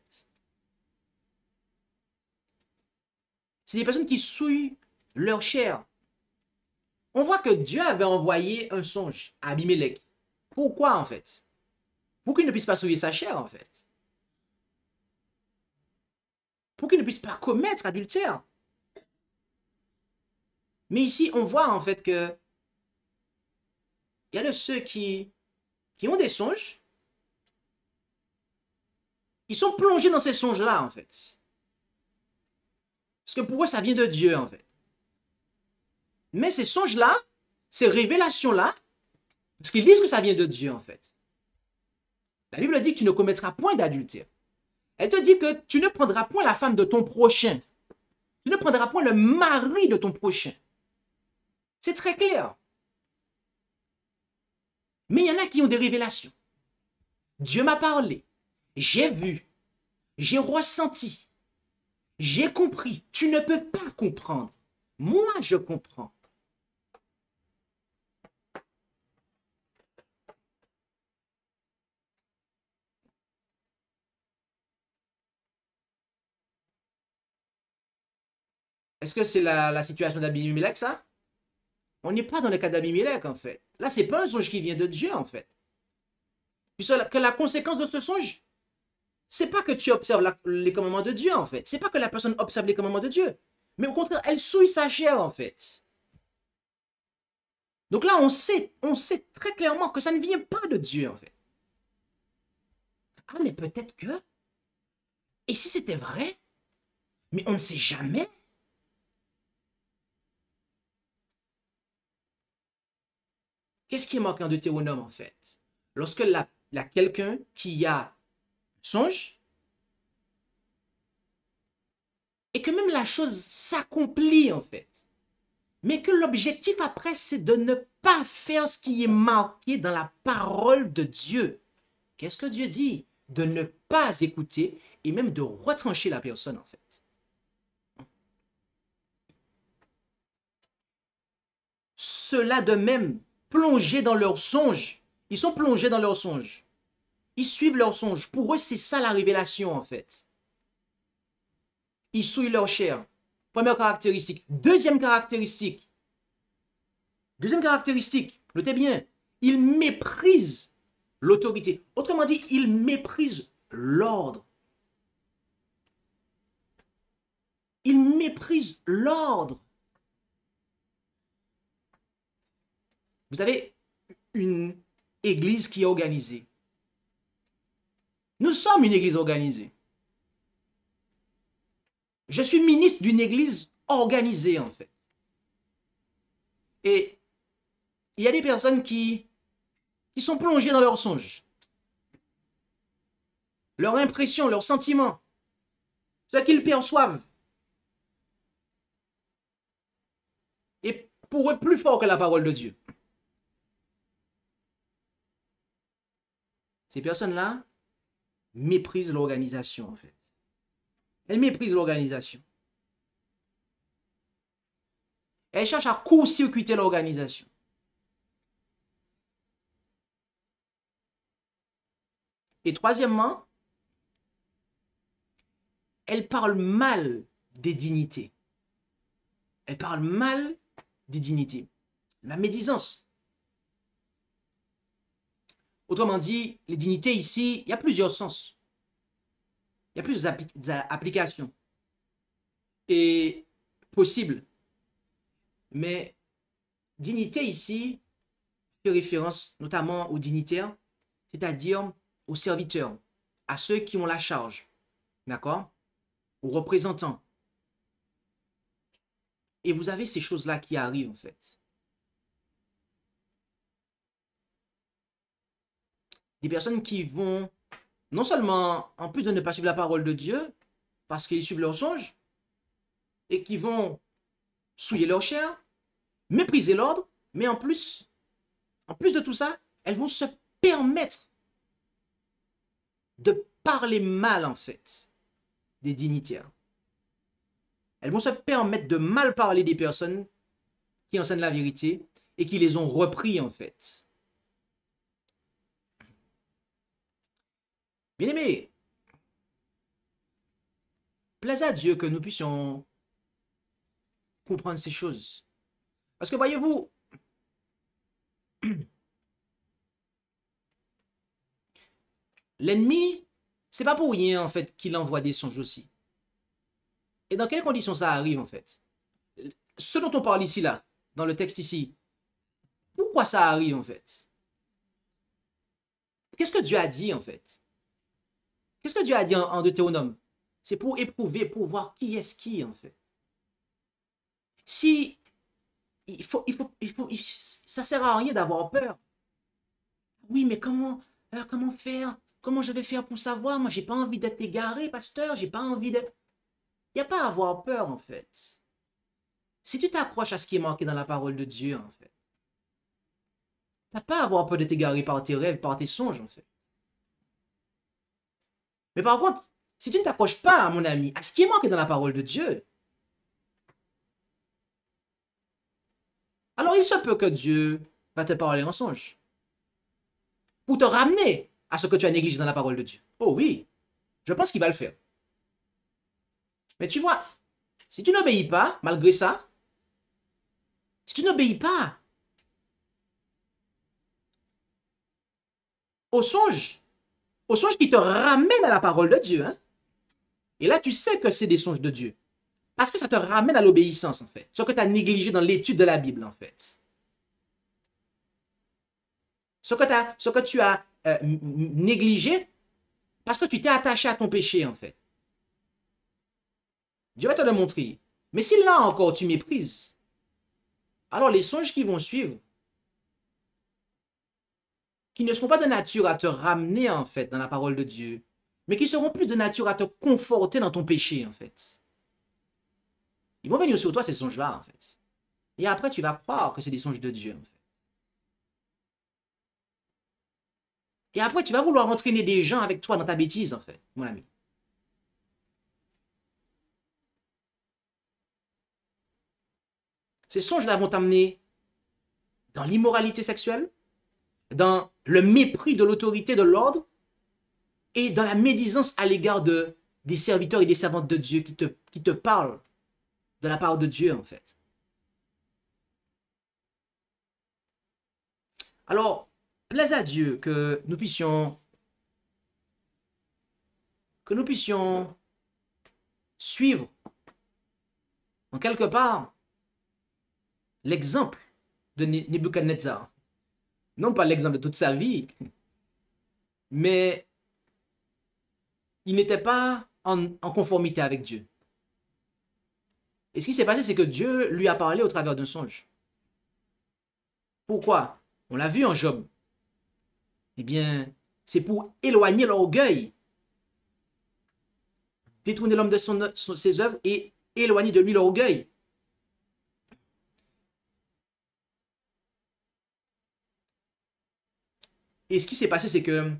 C'est des personnes qui souillent leur chair. On voit que Dieu avait envoyé un songe à Abimelech. Pourquoi en fait? Pour qu'il ne puisse pas souiller sa chair en fait. Pour qu'il ne puisse pas commettre adultère. Mais ici, on voit en fait que il y a de ceux qui ont des songes. Ils sont plongés dans ces songes-là en fait. Parce que pour eux, ça vient de Dieu en fait. Mais ces songes-là, ces révélations-là, parce qu'ils disent que ça vient de Dieu en fait. La Bible dit que tu ne commettras point d'adultère. Elle te dit que tu ne prendras point la femme de ton prochain. Tu ne prendras point le mari de ton prochain. C'est très clair. Mais il y en a qui ont des révélations. Dieu m'a parlé. J'ai vu. J'ai ressenti. J'ai compris. Tu ne peux pas comprendre. Moi, je comprends. Est-ce que c'est la situation d'Abimelech, ça? On n'est pas dans le cas d'Abimelech, en fait. Là, ce n'est pas un songe qui vient de Dieu, en fait. Puisque la conséquence de ce songe, c'est pas que tu observes les commandements de Dieu, en fait. C'est pas que la personne observe les commandements de Dieu. Mais au contraire, elle souille sa chair, en fait. Donc là, on sait très clairement que ça ne vient pas de Dieu, en fait. Ah, mais peut-être que... Et si c'était vrai? Mais on ne sait jamais. Qu'est-ce qui est marqué en Deutéronome, en fait? Lorsque quelqu'un qui a songe, et que même la chose s'accomplit, en fait, mais que l'objectif après, c'est de ne pas faire ce qui est marqué dans la parole de Dieu. Qu'est-ce que Dieu dit? De ne pas écouter et même de retrancher la personne, en fait. Ceux-là de même, plongés dans leurs songes. Ils sont plongés dans leurs songes. Ils suivent leurs songes. Pour eux, c'est ça la révélation, en fait. Ils souillent leur chair. Première caractéristique. Deuxième caractéristique. Notez bien. Ils méprisent l'autorité. Autrement dit, ils méprisent l'ordre. Ils méprisent l'ordre. Vous avez une église qui est organisée. Nous sommes une église organisée. Je suis ministre d'une église organisée, en fait. Et il y a des personnes qui sont plongées dans leurs songes. Leur impression, leurs sentiments, ce qu'ils perçoivent. Et pour eux, plus fort que la parole de Dieu. Ces personnes-là méprisent l'organisation, en fait. Elles méprisent l'organisation. Elles cherchent à court-circuiter l'organisation. Et troisièmement, elles parlent mal des dignités. Elles parlent mal des dignités. La médisance. Autrement dit, les dignités ici, il y a plusieurs sens. Il y a plusieurs applications. Et possibles. Mais dignité ici fait référence notamment aux dignitaires, c'est-à-dire aux serviteurs, à ceux qui ont la charge, d'accord? Aux représentants. Et vous avez ces choses-là qui arrivent en fait. Des personnes qui vont, non seulement, en plus de ne pas suivre la parole de Dieu, parce qu'ils suivent leurs songes, et qui vont souiller leur chair, mépriser l'ordre, mais en plus de tout ça, elles vont se permettre de parler mal, en fait, des dignitaires. Elles vont se permettre de mal parler des personnes qui enseignent la vérité et qui les ont repris, en fait. Bien-aimés, plaise à Dieu que nous puissions comprendre ces choses. Parce que voyez-vous, l'ennemi, c'est pas pour rien en fait qu'il envoie des songes aussi. Et dans quelles conditions ça arrive en fait? Ce dont on parle ici là, dans le texte ici, pourquoi ça arrive en fait? Qu'est-ce que Dieu a dit en fait? Qu'est-ce que Dieu a dit en Deutéronome? C'est pour éprouver, pour voir qui est-ce qui en fait. Si ça sert à rien d'avoir peur. Oui, mais comment faire? Comment je vais faire pour savoir? Moi, j'ai pas envie d'être égaré, pasteur. J'ai pas envie de... Il n'y a pas à avoir peur, en fait. Si tu t'accroches à ce qui est marqué dans la parole de Dieu, en fait, tu n'as pas à avoir peur de t'égarer par tes rêves, par tes songes, en fait. Mais par contre, si tu ne t'accroches pas, mon ami, à ce qui est marqué dans la parole de Dieu, alors il se peut que Dieu va te parler en songe. Pour te ramener à ce que tu as négligé dans la parole de Dieu. Oh oui, je pense qu'il va le faire. Mais tu vois, si tu n'obéis pas, malgré ça, si tu n'obéis pas au songe qui te ramène à la parole de Dieu, hein, et là tu sais que c'est des songes de Dieu, parce que ça te ramène à l'obéissance en fait, ce que tu as négligé dans l'étude de la Bible en fait. Ce que tu as négligé parce que tu t'es attaché à ton péché en fait. Dieu va te le montrer. Mais si là encore tu méprises, alors les songes qui vont suivre, qui ne seront pas de nature à te ramener en fait dans la parole de Dieu, mais qui seront plus de nature à te conforter dans ton péché en fait. Ils vont venir sur toi ces songes-là en fait. Et après tu vas croire que c'est des songes de Dieu en fait. Et après tu vas vouloir entraîner des gens avec toi dans ta bêtise en fait, mon ami. Ces songes-là vont t'amener dans l'immoralité sexuelle, dans le mépris de l'autorité de l'ordre et dans la médisance à l'égard des serviteurs et des servantes de Dieu qui te parlent de la part de Dieu en fait. Alors, plaise à Dieu que nous puissions suivre en quelque part l'exemple de Nebuchadnezzar. Non pas l'exemple de toute sa vie, mais il n'était pas en conformité avec Dieu. Et ce qui s'est passé, c'est que Dieu lui a parlé au travers d'un songe. Pourquoi? On l'a vu en Job. Eh bien, c'est pour éloigner l'orgueil, détourner l'homme de ses œuvres et éloigner de lui l'orgueil. Et ce qui s'est passé, c'est que,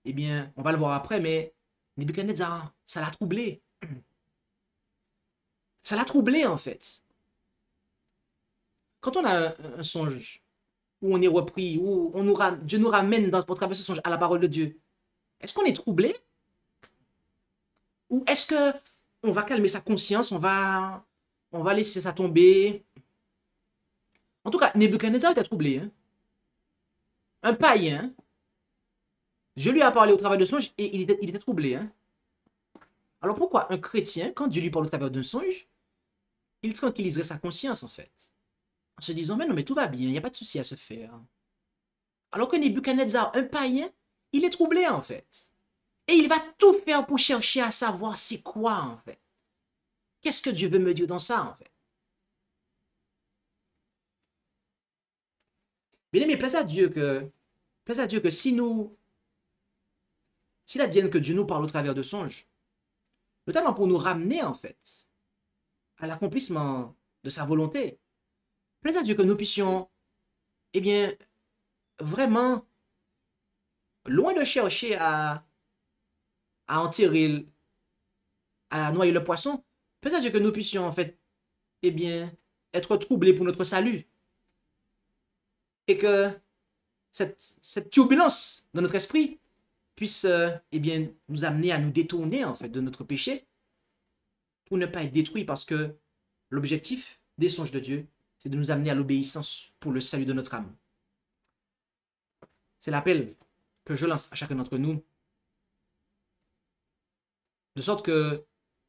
eh bien, on va le voir après, mais Nebuchadnezzar, ça l'a troublé. Ça l'a troublé, en fait. Quand on a un songe, où on est repris, où Dieu nous ramène pour travers ce songe à la parole de Dieu, est-ce qu'on est troublé? Ou est-ce que on va calmer sa conscience, on va laisser ça tomber? En tout cas, Nebuchadnezzar était troublé, hein? Un païen, Dieu lui a parlé au travers de songe et il était troublé. Hein? Alors pourquoi un chrétien, quand Dieu lui parle au travers d'un songe, il tranquilliserait sa conscience en fait, en se disant mais non mais tout va bien, il n'y a pas de souci à se faire. Alors que Nebuchadnezzar, un païen, il est troublé en fait. Et il va tout faire pour chercher à savoir c'est quoi en fait. Qu'est-ce que Dieu veut me dire dans ça en fait? Bien aimé, plaise à Dieu que s'il advienne que Dieu nous parle au travers de songes, notamment pour nous ramener en fait à l'accomplissement de sa volonté. Plaise à Dieu que nous puissions, eh bien, vraiment, loin de chercher à enterrer, à noyer le poisson, plaise à Dieu que nous puissions, en fait, eh bien, être troublés pour notre salut. Et que cette turbulence dans notre esprit puisse, eh bien, nous amener à nous détourner, en fait, de notre péché pour ne pas être détruits, parce que l'objectif des songes de Dieu, c'est de nous amener à l'obéissance pour le salut de notre âme. C'est l'appel que je lance à chacun d'entre nous, de sorte que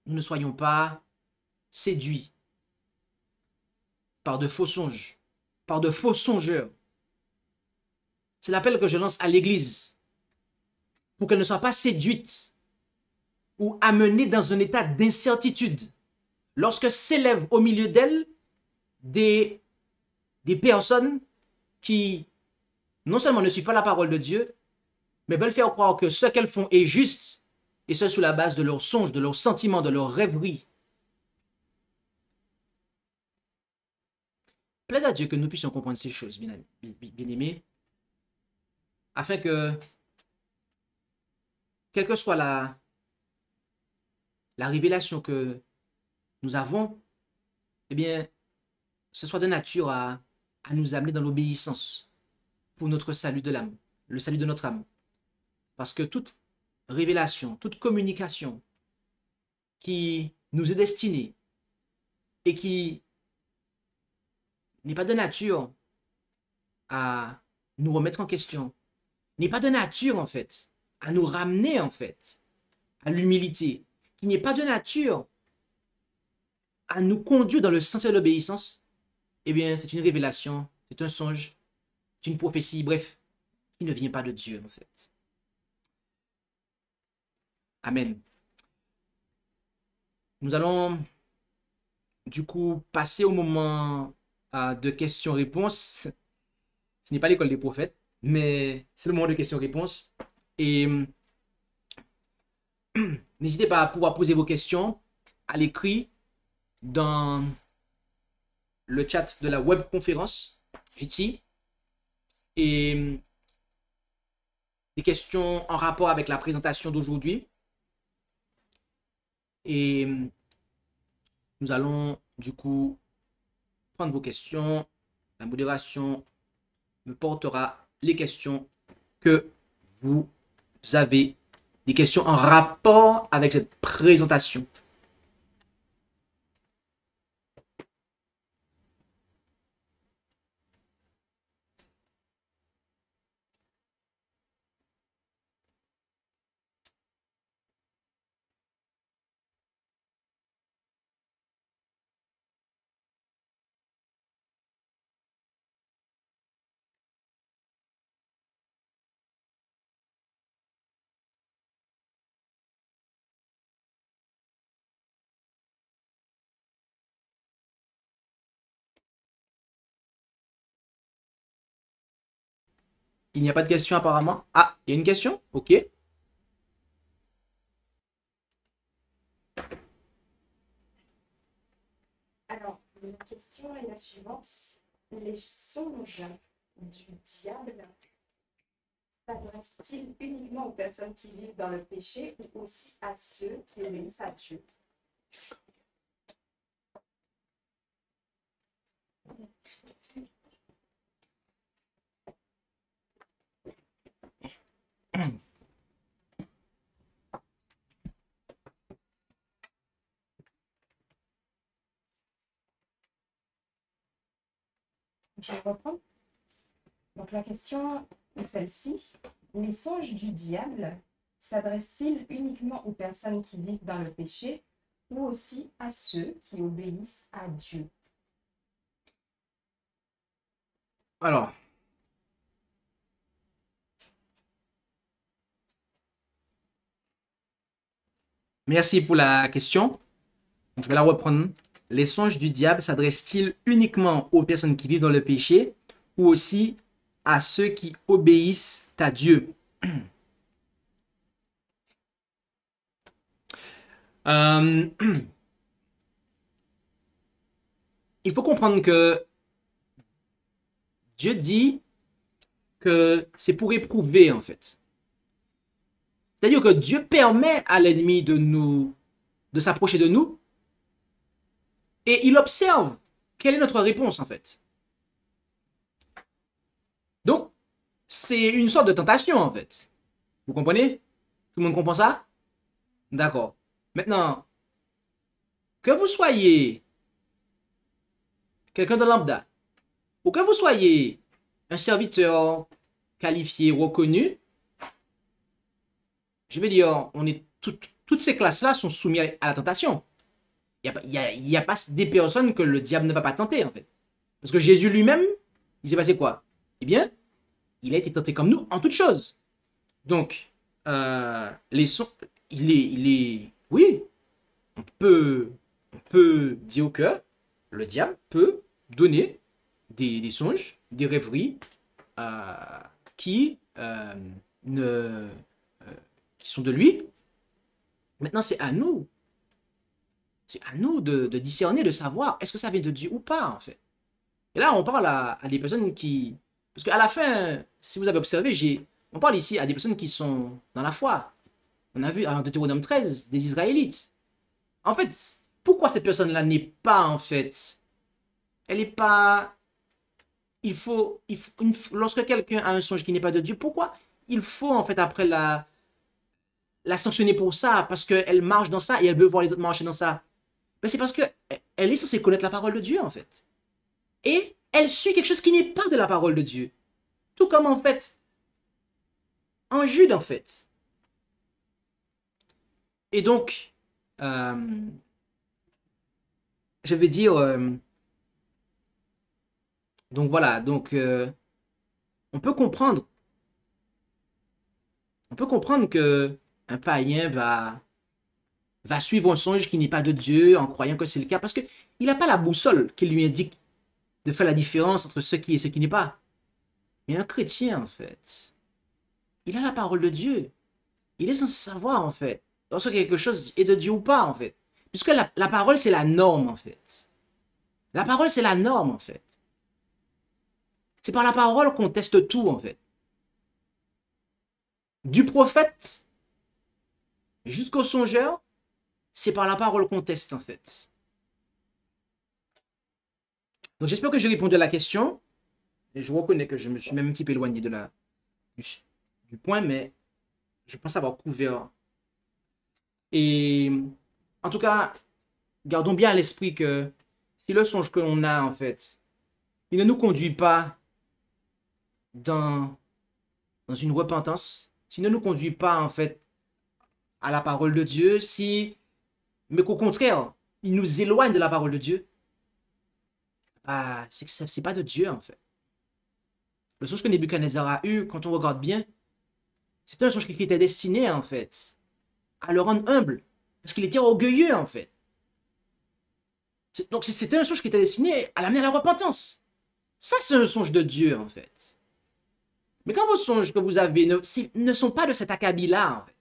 nous ne soyons pas séduits par de faux songes, par de faux songeurs. C'est l'appel que je lance à l'Église, pour qu'elle ne soit pas séduite ou amenée dans un état d'incertitude lorsque s'élèvent au milieu d'elle des personnes qui non seulement ne suivent pas la parole de Dieu, mais veulent faire croire que ce qu'elles font est juste, et ce sous la base de leurs songes, de leurs sentiments, de leurs rêveries. Plaise à Dieu que nous puissions comprendre ces choses, bien-aimés, afin que, quelle que soit la révélation que nous avons, eh bien, ce soit de nature à nous amener dans l'obéissance pour notre salut de l'âme, le salut de notre âme. Parce que toute révélation, toute communication qui nous est destinée et qui n'est pas de nature à nous remettre en question, n'est pas de nature, en fait, à nous ramener, en fait, à l'humilité, qui n'est pas de nature à nous conduire dans le sens de l'obéissance, eh bien, c'est une révélation, c'est un songe, c'est une prophétie, bref, qui ne vient pas de Dieu, en fait. Amen. Nous allons, du coup, passer au moment de questions-réponses. Ce n'est pas l'école des prophètes, mais c'est le moment de questions-réponses. Et n'hésitez pas à pouvoir poser vos questions à l'écrit dans le chat de la webconférence JT, et des questions en rapport avec la présentation d'aujourd'hui. Et nous allons du coup prendre vos questions. La modération me portera les questions que vous avez, des questions en rapport avec cette présentation. Il n'y a pas de question apparemment. Ah, il y a une question? Ok. Alors, la question est la suivante. Les songes du diable s'adressent-ils uniquement aux personnes qui vivent dans le péché ou aussi à ceux qui obéissent à Dieu? Je reprends. Donc la question est celle-ci. Les songes du diable s'adressent-ils uniquement aux personnes qui vivent dans le péché ou aussi à ceux qui obéissent à Dieu? Alors, merci pour la question. Je vais la reprendre. Les songes du diable s'adressent-ils uniquement aux personnes qui vivent dans le péché ou aussi à ceux qui obéissent à Dieu? il faut comprendre que Dieu dit que c'est pour éprouver, en fait. C'est-à-dire que Dieu permet à l'ennemi de s'approcher de nous et il observe quelle est notre réponse, en fait. Donc, c'est une sorte de tentation, en fait. Vous comprenez? Tout le monde comprend ça? D'accord. Maintenant, que vous soyez quelqu'un de lambda, ou que vous soyez un serviteur qualifié, reconnu, je vais dire, toutes ces classes-là sont soumises à la tentation. Il n'y a pas des personnes que le diable ne va pas tenter, en fait. Parce que Jésus lui-même, il s'est passé quoi? Eh bien, il a été tenté comme nous en toutes choses. Donc, oui, on peut dire que le diable peut donner des songes, des rêveries qui, qui sont de lui. Maintenant, c'est à nous. C'est à nous de discerner, de savoir est-ce que ça vient de Dieu ou pas, en fait. Et là, on parle à des personnes qui... Parce qu'à la fin, si vous avez observé, on parle ici à des personnes qui sont dans la foi. On a vu en Deutéronome 13 des Israélites. En fait, pourquoi cette personne-là n'est pas, en fait... Elle n'est pas... lorsque quelqu'un a un songe qui n'est pas de Dieu, pourquoi il faut, en fait, après la sanctionner pour ça? Parce qu'elle marche dans ça et elle veut voir les autres marcher dans ça. Ben, c'est parce qu'elle est censée connaître la parole de Dieu, en fait. Et elle suit quelque chose qui n'est pas de la parole de Dieu. Tout comme, en fait, en Jude, en fait. Et donc, je vais dire... donc voilà, donc on peut comprendre que un païen va suivre un songe qui n'est pas de Dieu en croyant que c'est le cas parce qu'il n'a pas la boussole qui lui indique de faire la différence entre ce qui est et ce qui n'est pas. Mais un chrétien, en fait, il a la parole de Dieu. Il est censé savoir, en fait, lorsque quelque chose est de Dieu ou pas, en fait. Puisque la parole, c'est la norme, en fait. La parole, c'est la norme, en fait. C'est par la parole qu'on teste tout, en fait. Du prophète jusqu'au songeur, c'est par la parole qu'on teste, en fait. Donc, j'espère que j'ai répondu à la question. Et je reconnais que je me suis même un petit peu éloigné du point, mais je pense avoir couvert. Et en tout cas, gardons bien à l'esprit que si le songe que l'on a, en fait, il ne nous conduit pas dans une repentance, s'il ne nous conduit pas, en fait, à la parole de Dieu, mais qu'au contraire, il nous éloigne de la parole de Dieu, c'est que c'est pas de Dieu, en fait. Le songe que Nebuchadnezzar a eu, quand on regarde bien, c'est un songe qui était destiné, en fait, à le rendre humble, parce qu'il était orgueilleux, en fait. Donc c'était un songe qui était destiné à l'amener à la repentance. Ça, c'est un songe de Dieu, en fait. Mais quand vos songes que vous avez ne sont pas de cet acabit-là, en fait,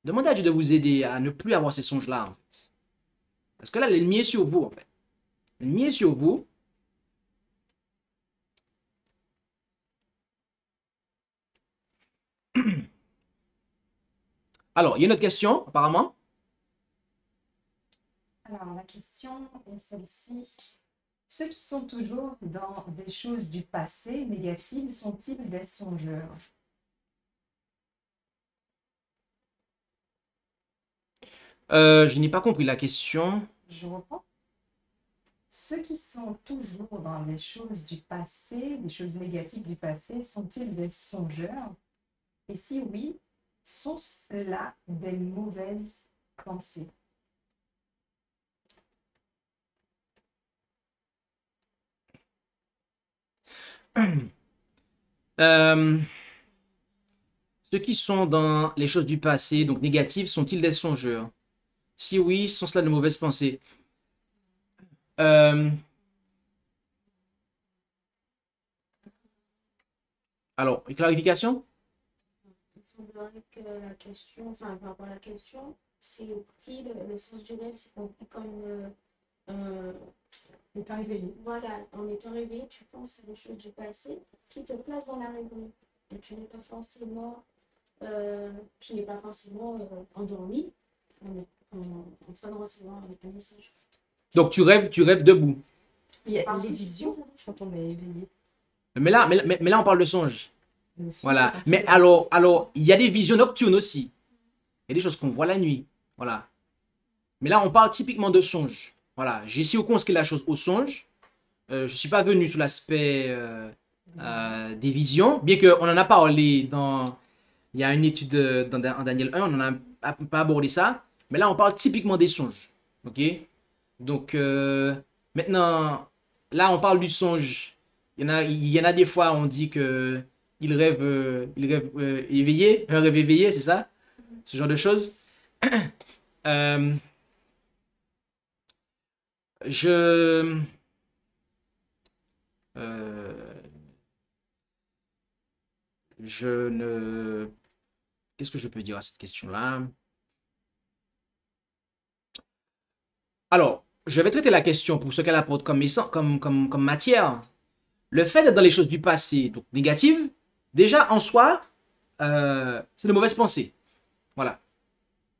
demandez à Dieu de vous aider à ne plus avoir ces songes-là, en fait. Parce que là, l'ennemi est sur vous, en fait. L'ennemi est sur vous. Alors, il y a une autre question, apparemment. Alors, la question est celle-ci. Ceux qui sont toujours dans des choses du passé négatives sont-ils des songeurs? Je n'ai pas compris la question. Je reprends. Ceux qui sont toujours dans les choses du passé, des choses négatives du passé, sont-ils des songeurs? Et si oui, sont-ce-là des mauvaises pensées? Ceux qui sont dans les choses du passé, donc négatives, sont-ils des songeurs? Si oui, sont cela de mauvaises pensées? Alors, une clarification? Il semblerait que la question, enfin, par rapport à la question, c'est pris le sens du rêve, c'est comme Étant éveillé. voilà, en étant réveillé, tu penses à des choses du passé qui te placent dans la rêverie. Et tu n'es pas forcément endormi en train de recevoir un message. Donc tu rêves debout. Il y a Parce des que tu visions sens ça. quand on est éveillé. Mais là, on parle de songe. Le son, Voilà. quand Mais on est- alors, il y a des visions nocturnes aussi. Il y a des choses qu'on voit la nuit. Voilà. Mais là, on parle typiquement de songe. Voilà. J'ai ici au conscrit la chose au songe. Je ne suis pas venu sur l'aspect des visions, bien qu'on en a parlé dans... Il y a une étude en Daniel 1, on n'en a pas abordé ça. Mais là, on parle typiquement des songes. Ok? Donc, maintenant, là, on parle du songe. Il y en a des fois, on dit que il rêve éveillé, un rêve éveillé, c'est ça? Ce genre de choses. Euh, je... euh, je ne... Qu'est-ce que je peux dire à cette question-là? Alors, je vais traiter la question pour ce qu'elle apporte comme matière. Le fait d'être dans les choses du passé, donc négatives, déjà en soi, c'est de mauvaises pensées. Voilà.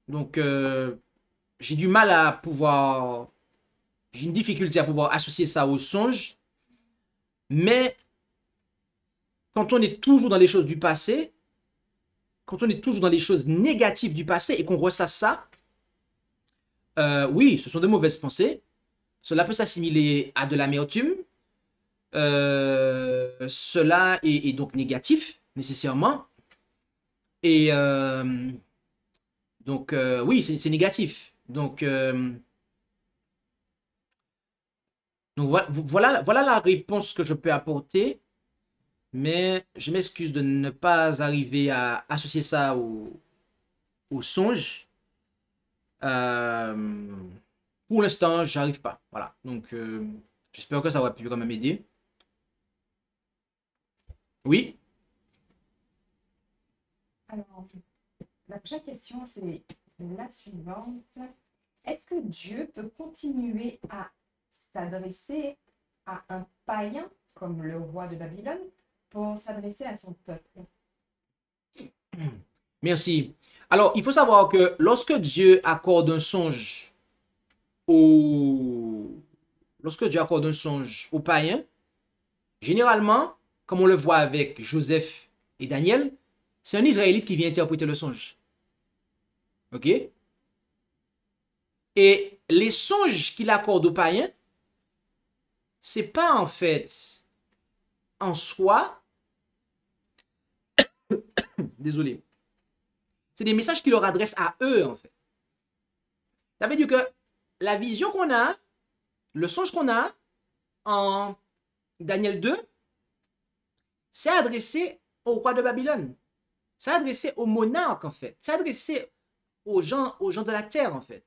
Donc, j'ai du mal à pouvoir... J'ai une difficulté à pouvoir associer ça au songe. Mais quand on est toujours dans les choses du passé, quand on est toujours dans les choses négatives du passé et qu'on ressasse ça, oui, ce sont de mauvaises pensées. Cela peut s'assimiler à de l'amertume. Cela est donc négatif, nécessairement. Et donc, oui, c'est négatif. Donc voilà la réponse que je peux apporter. Mais je m'excuse de ne pas arriver à associer ça au songe. Pour l'instant, j'arrive pas. Voilà. Donc, j'espère que ça va pu quand même aider. Oui. Alors, la prochaine question, c'est la suivante. Est-ce que Dieu peut continuer à s'adresser à un païen, comme le roi de Babylone, pour s'adresser à son peuple? Merci. Alors, il faut savoir que lorsque Dieu accorde un songe au... Lorsque Dieu accorde un songe aux païens, généralement, comme on le voit avec Joseph et Daniel, c'est un Israélite qui vient interpréter le songe. Ok? Et les songes qu'il accorde aux païens, c'est pas en fait en soi, désolé, c'est des messages qu'il leur adresse à eux en fait. Ça veut dire que la vision qu'on a, le songe qu'on a en Daniel 2, c'est adressé au roi de Babylone. C'est adressé aux monarques en fait. C'est adressé aux gens de la terre en fait.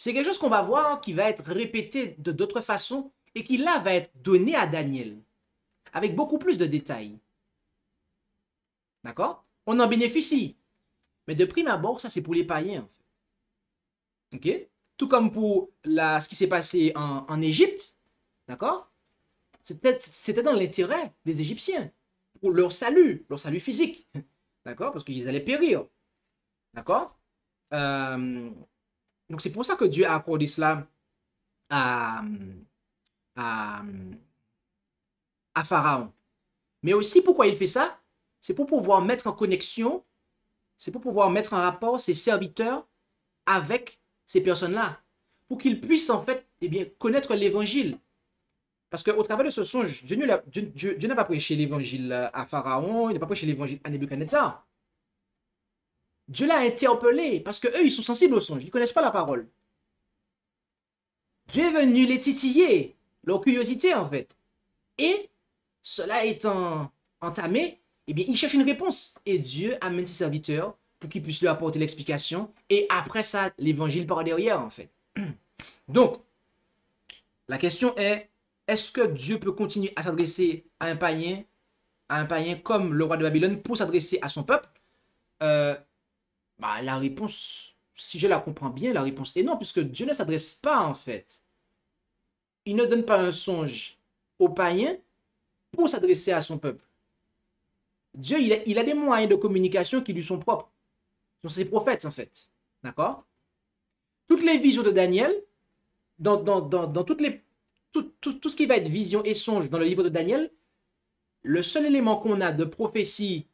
C'est quelque chose qu'on va voir qui va être répété de d'autres façons et qui là va être donné à Daniel avec beaucoup plus de détails. D'accord? On en bénéficie. Mais de prime abord, ça c'est pour les païens en fait. Ok? Tout comme pour ce qui s'est passé en Égypte. D'accord? C'était dans l'intérêt des Égyptiens. Pour leur salut physique. D'accord? Parce qu'ils allaient périr. D'accord? Donc c'est pour ça que Dieu a accordé cela à Pharaon. Mais aussi pourquoi il fait ça? C'est pour pouvoir mettre en connexion, c'est pour pouvoir mettre en rapport ses serviteurs avec ces personnes-là. Pour qu'ils puissent en fait connaître l'évangile. Parce qu'au travers de ce songe, Dieu n'a pas prêché l'évangile à Pharaon, il n'a pas prêché l'évangile à Nebuchadnezzar. Dieu l'a interpellé parce qu'eux, ils sont sensibles au songe, ils ne connaissent pas la parole. Dieu est venu les titiller, leur curiosité en fait. Et cela étant entamé, ils cherchent une réponse. Et Dieu amène ses serviteurs pour qu'ils puissent lui apporter l'explication. Et après ça, l'évangile par derrière en fait. Donc, la question est-ce que Dieu peut continuer à s'adresser à un païen comme le roi de Babylone pour s'adresser à son peuple? Bah, la réponse, si je la comprends bien, la réponse est non, puisque Dieu ne s'adresse pas, en fait. Il ne donne pas un songe aux païens pour s'adresser à son peuple. Dieu, il a des moyens de communication qui lui sont propres. Ce sont ses prophètes, en fait. D'accord? Toutes les visions de Daniel, dans toutes les, tout ce qui va être vision et songe dans le livre de Daniel, le seul élément qu'on a de prophétie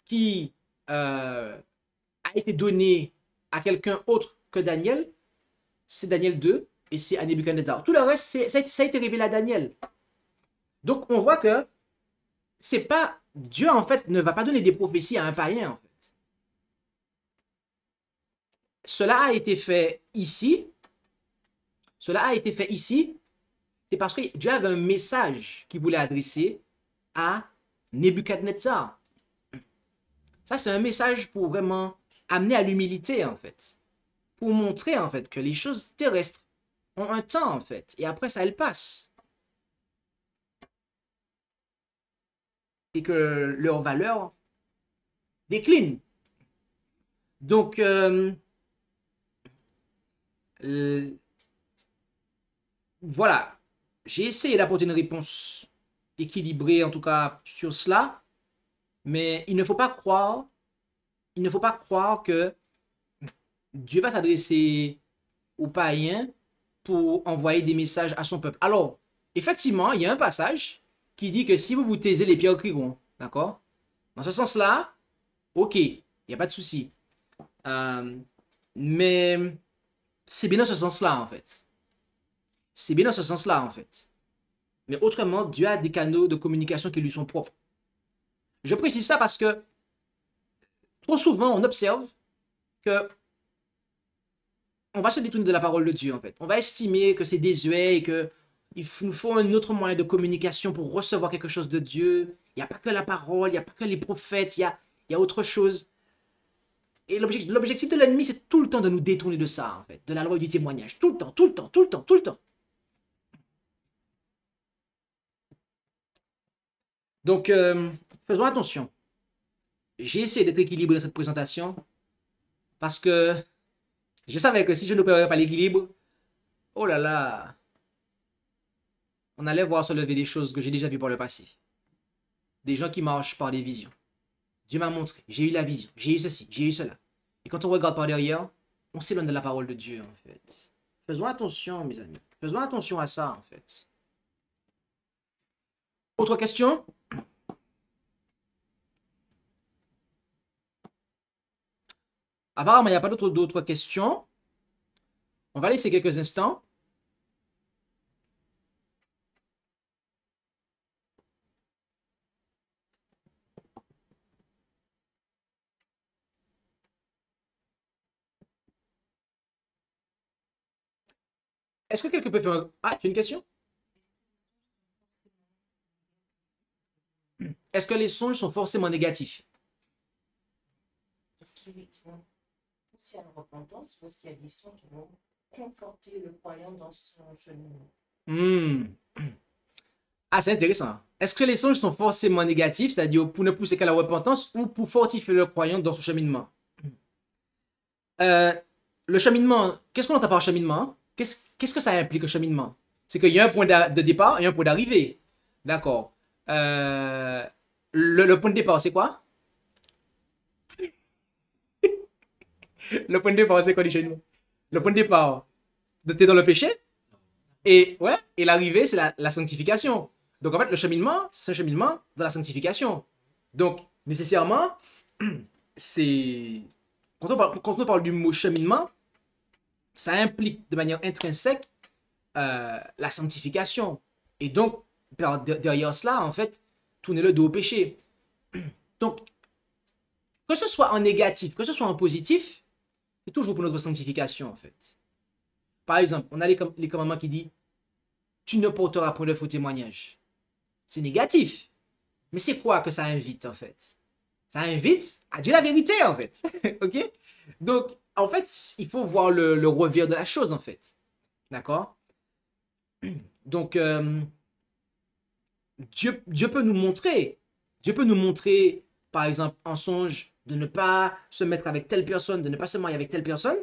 qui a été donné à quelqu'un autre que Daniel, c'est Daniel 2 et c'est à Nebuchadnezzar. Tout le reste, ça a été révélé à Daniel. Donc, on voit que c'est pas Dieu, en fait, ne va pas donner des prophéties à un païen, en fait. Cela a été fait ici. Cela a été fait ici. C'est parce que Dieu avait un message qu'il voulait adresser à Nebuchadnezzar. Ça, c'est un message pour vraiment amener à l'humilité, en fait. Pour montrer, en fait, que les choses terrestres ont un temps, en fait. Et après ça, elles passent. Et que leur valeur décline. Donc, voilà. J'ai essayé d'apporter une réponse équilibrée, en tout cas, sur cela. Mais il ne faut pas croire que Dieu va s'adresser aux païens pour envoyer des messages à son peuple. Alors, effectivement, il y a un passage qui dit que si vous vous taisez, les pierres crieront. D'accord? Dans ce sens-là, ok, il n'y a pas de souci. Mais c'est bien dans ce sens-là, en fait. C'est bien dans ce sens-là, en fait. Mais autrement, Dieu a des canaux de communication qui lui sont propres. Je précise ça parce que trop souvent, on observe que on va se détourner de la parole de Dieu, en fait. On va estimer que c'est désuet et qu'il nous faut un autre moyen de communication pour recevoir quelque chose de Dieu. Il n'y a pas que la parole, il n'y a pas que les prophètes, il y a autre chose. Et l'objectif de l'ennemi, c'est tout le temps de nous détourner de ça, en fait, de la loi du témoignage. Tout le temps, tout le temps, tout le temps, tout le temps. Donc, faisons attention. J'ai essayé d'être équilibré dans cette présentation parce que je savais que si je n'opérais pas l'équilibre, oh là là, on allait voir se lever des choses que j'ai déjà vues par le passé. Des gens qui marchent par des visions. Dieu m'a montré, j'ai eu la vision, j'ai eu ceci, j'ai eu cela. Et quand on regarde par derrière, on s'éloigne de la parole de Dieu, en fait. Faisons attention, mes amis. Faisons attention à ça, en fait. Autre question? Apparemment, il n'y a pas d'autres questions. On va laisser quelques instants. Est-ce que quelqu'un peut faire un... Ah, tu as une question? Est-ce que les songes sont forcément négatifs? Est-ce qu'ils vont pousser à la repentance parce qu'il y a des sons qui vont conforter le croyant dans son cheminement? Ah, c'est intéressant. Est-ce que les songes sont forcément négatifs, c'est-à-dire pour ne pousser qu'à la repentance ou pour fortifier le croyant dans son cheminement? Le cheminement, qu'est-ce qu'on entend par cheminement? Qu'est-ce que ça implique le cheminement? C'est qu'il y a un point de départ et un point d'arrivée. D'accord. Le point de départ, c'est quoi? Le point de départ, c'est quoi du cheminement? Le point de départ, t'es dans le péché. Et l'arrivée, c'est la sanctification. Donc, en fait, le cheminement, c'est un cheminement dans la sanctification. Donc, nécessairement, c'est... Quand on parle du mot cheminement, ça implique de manière intrinsèque la sanctification. Et donc, derrière cela, en fait, tourner le dos au péché. Donc, que ce soit en négatif, que ce soit en positif, c'est toujours pour notre sanctification, en fait. Par exemple, on a les commandements qui disent « Tu ne porteras point de faux témoignages ». C'est négatif. Mais c'est quoi que ça invite, en fait? Ça invite à dire la vérité, en fait. OK? Donc, en fait, il faut voir le revers de la chose, en fait. D'accord? Donc, Dieu peut nous montrer, par exemple, en songe, de ne pas se mettre avec telle personne, de ne pas se marier avec telle personne,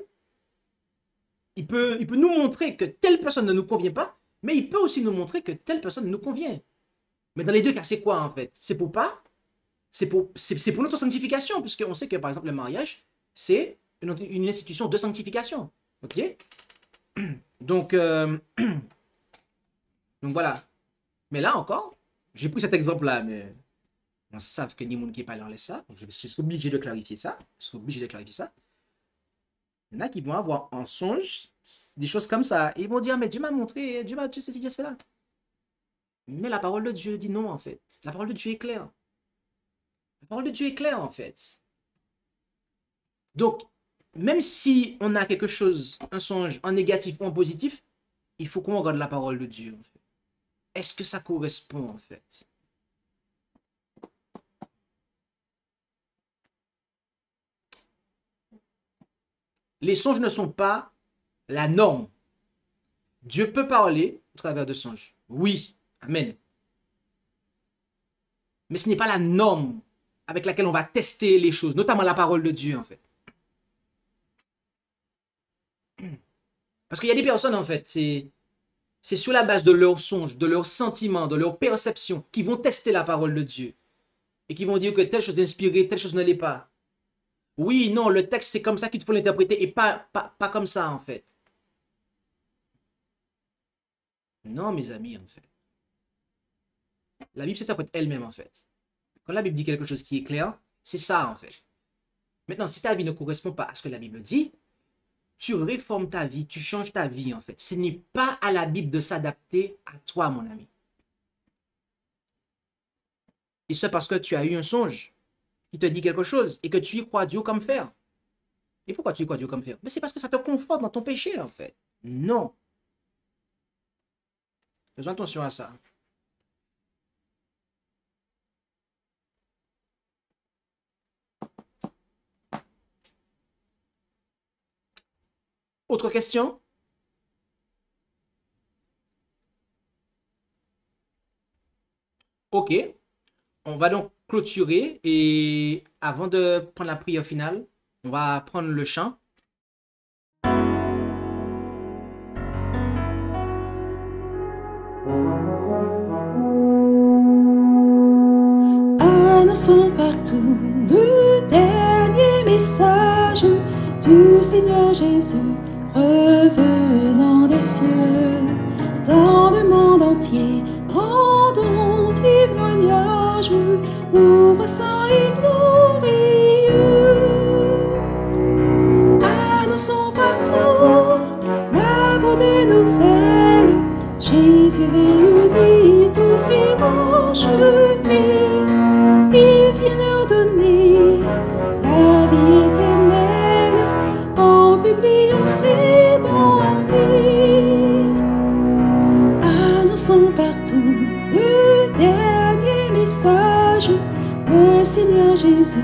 il peut nous montrer que telle personne ne nous convient pas, mais il peut aussi nous montrer que telle personne nous convient. Mais dans les deux cas, c'est quoi en fait? C'est pour notre sanctification, puisqu'on sait que par exemple le mariage, c'est une institution de sanctification. Ok? Donc, donc voilà. Mais là encore, j'ai pris cet exemple-là, mais on sait que ni monde qui n'est pas là ça. Donc je suis obligé de clarifier ça. Je suis obligé de clarifier ça. Il y en a qui vont avoir en songe des choses comme ça. Et ils vont dire, mais Dieu m'a montré, Dieu m'a dit ceci, dit cela. Mais la parole de Dieu dit non, en fait. La parole de Dieu est claire. La parole de Dieu est claire, en fait. Donc, même si on a quelque chose, un songe, en négatif ou en positif, il faut qu'on regarde la parole de Dieu, en fait. Est-ce que ça correspond, en fait? Les songes ne sont pas la norme. Dieu peut parler au travers de songes. Oui, amen. Mais ce n'est pas la norme avec laquelle on va tester les choses, notamment la parole de Dieu, en fait. Parce qu'il y a des personnes, en fait, c'est sur la base de leurs songes, de leurs sentiments, de leurs perceptions, qui vont tester la parole de Dieu. Et qui vont dire que telle chose est inspirée, telle chose ne l'est pas. Oui, non, le texte, c'est comme ça qu'il faut l'interpréter et pas comme ça, en fait. Non, mes amis, en fait. La Bible s'interprète elle-même, en fait. Quand la Bible dit quelque chose qui est clair, c'est ça, en fait. Maintenant, si ta vie ne correspond pas à ce que la Bible dit, tu réformes ta vie, tu changes ta vie, en fait. Ce n'est pas à la Bible de s'adapter à toi, mon ami. Et c'est parce que tu as eu un songe qui te dit quelque chose et que tu y crois Dieu comme fer. Et pourquoi tu y crois Dieu comme fer? Mais c'est parce que ça te conforte dans ton péché, en fait. Non. Faisons attention à ça. Autre question? Ok. On va donc clôturer et avant de prendre la prière finale, on va prendre le chant. Annonçons partout le dernier message du Seigneur Jésus, revenant des cieux. Dans le monde entier, rendons témoignage, ouvre saint et glorieux. Annonçons partout la bonne nouvelle, Jésus réunit tous ses rachetés. Il vient leur donner la vie éternelle en publiant ses bontés. Annonçons partout le dernier message, le Seigneur Jésus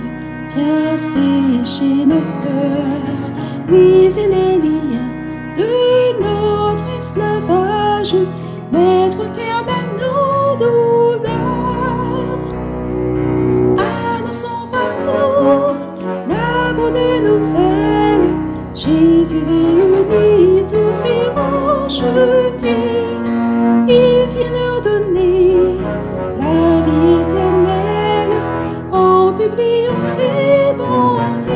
vient sécher nos pleurs, briser les liens de notre esclavage, mettre un terme à nos douleurs. Annonçons partout la bonne nouvelle, Jésus réunit tous ses rachetés. Il vient leur donner la vie éternelle en publiant ses bontés.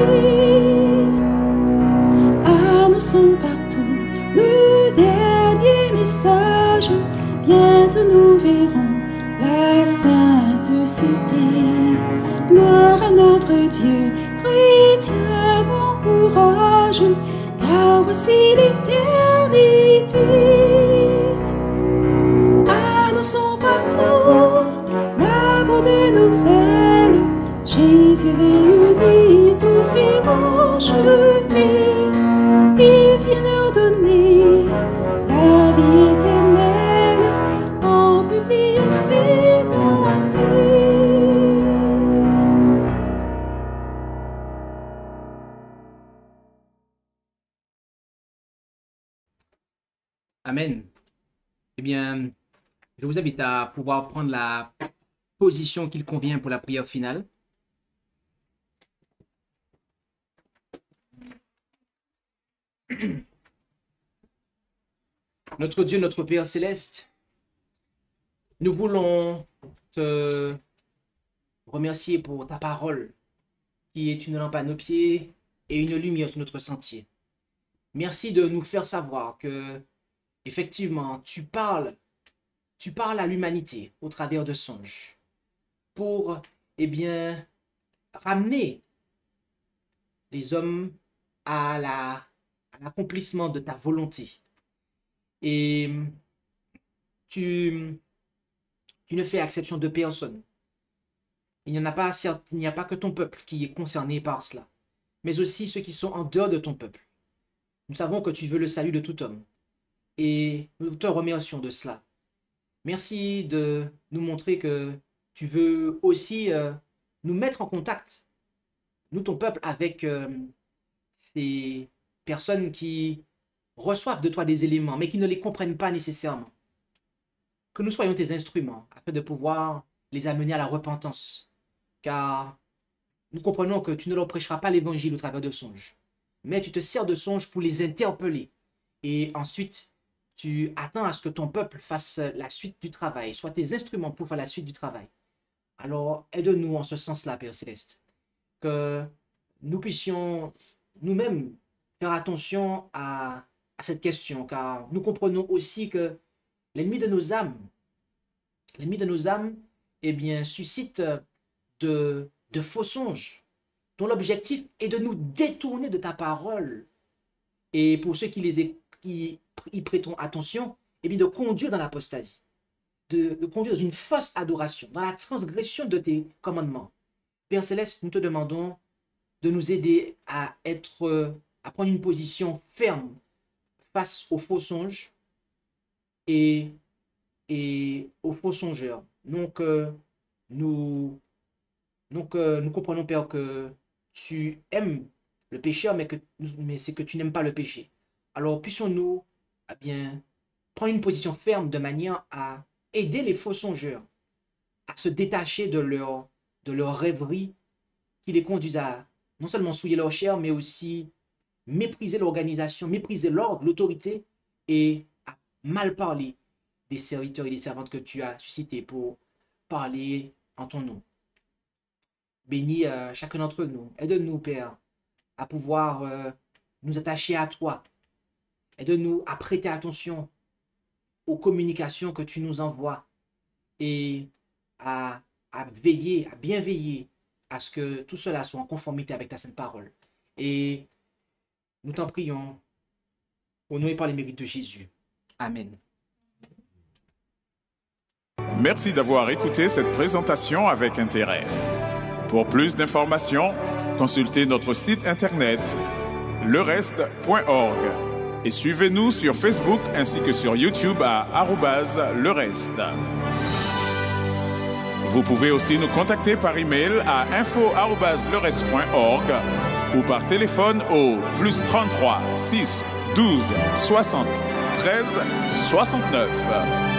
Annonçons partout le dernier message, bientôt nous verrons la sainte cité. Gloire à notre Dieu, chrétien, bon courage, car voici l'éternité. Annonçons partout la bonne nouvelle, Jésus réunit tous ses rachetés. Il vient leur donner la vie éternelle en publiant ses bontés. Amen. Eh bien, je vous invite à pouvoir prendre la position qu'il convient pour la prière finale. Notre Dieu, notre Père céleste, nous voulons te remercier pour ta parole qui est une lampe à nos pieds et une lumière sur notre sentier. Merci de nous faire savoir que, effectivement, tu parles à l'humanité au travers de songes pour, eh bien, ramener les hommes à l'accomplissement de ta volonté. Et tu ne fais exception de personne. Il n'y a pas que ton peuple qui est concerné par cela, mais aussi ceux qui sont en dehors de ton peuple. Nous savons que tu veux le salut de tout homme. Et nous te remercions de cela. Merci de nous montrer que tu veux aussi nous mettre en contact, nous ton peuple, avec ces personnes qui reçoivent de toi des éléments, mais qui ne les comprennent pas nécessairement. Que nous soyons tes instruments, afin de pouvoir les amener à la repentance. Car nous comprenons que tu ne leur prêcheras pas l'évangile au travers de songes, mais tu te sers de songes pour les interpeller. Et ensuite, tu attends à ce que ton peuple fasse la suite du travail, soit tes instruments pour faire la suite du travail. Alors, aide-nous en ce sens-là, Père Céleste, que nous puissions nous-mêmes faire attention à cette question, car nous comprenons aussi que l'ennemi de nos âmes, eh bien, suscite de faux songes, dont l'objectif est de nous détourner de ta parole. Et pour ceux qui y prêteront attention, eh bien, de conduire dans l'apostasie, de conduire dans une fausse adoration, dans la transgression de tes commandements. Père Céleste, nous te demandons de nous aider à prendre une position ferme face aux faux songes et aux faux songeurs. Donc, nous comprenons, Père, que tu aimes le pécheur, mais c'est que tu n'aimes pas le péché. Alors, puissions-nous bien prendre une position ferme de manière à aider les faux songeurs à se détacher de leur rêverie qui les conduisent à non seulement souiller leur chair, mais aussi mépriser l'organisation, mépriser l'ordre, l'autorité et à mal parler des serviteurs et des servantes que tu as suscités pour parler en ton nom. Bénis chacun d'entre nous. Aide-nous, Père, à pouvoir nous attacher à toi. Aide-nous à prêter attention aux communications que tu nous envoies et à bien veiller à ce que tout cela soit en conformité avec ta sainte parole. Et nous t'en prions au nom et par les mérites de Jésus. Amen. Merci d'avoir écouté cette présentation avec intérêt. Pour plus d'informations, consultez notre site internet lereste.org et suivez-nous sur Facebook ainsi que sur YouTube à @lereste. Vous pouvez aussi nous contacter par email à info@lereste.org ou par téléphone au +33 6 12 60 13 69.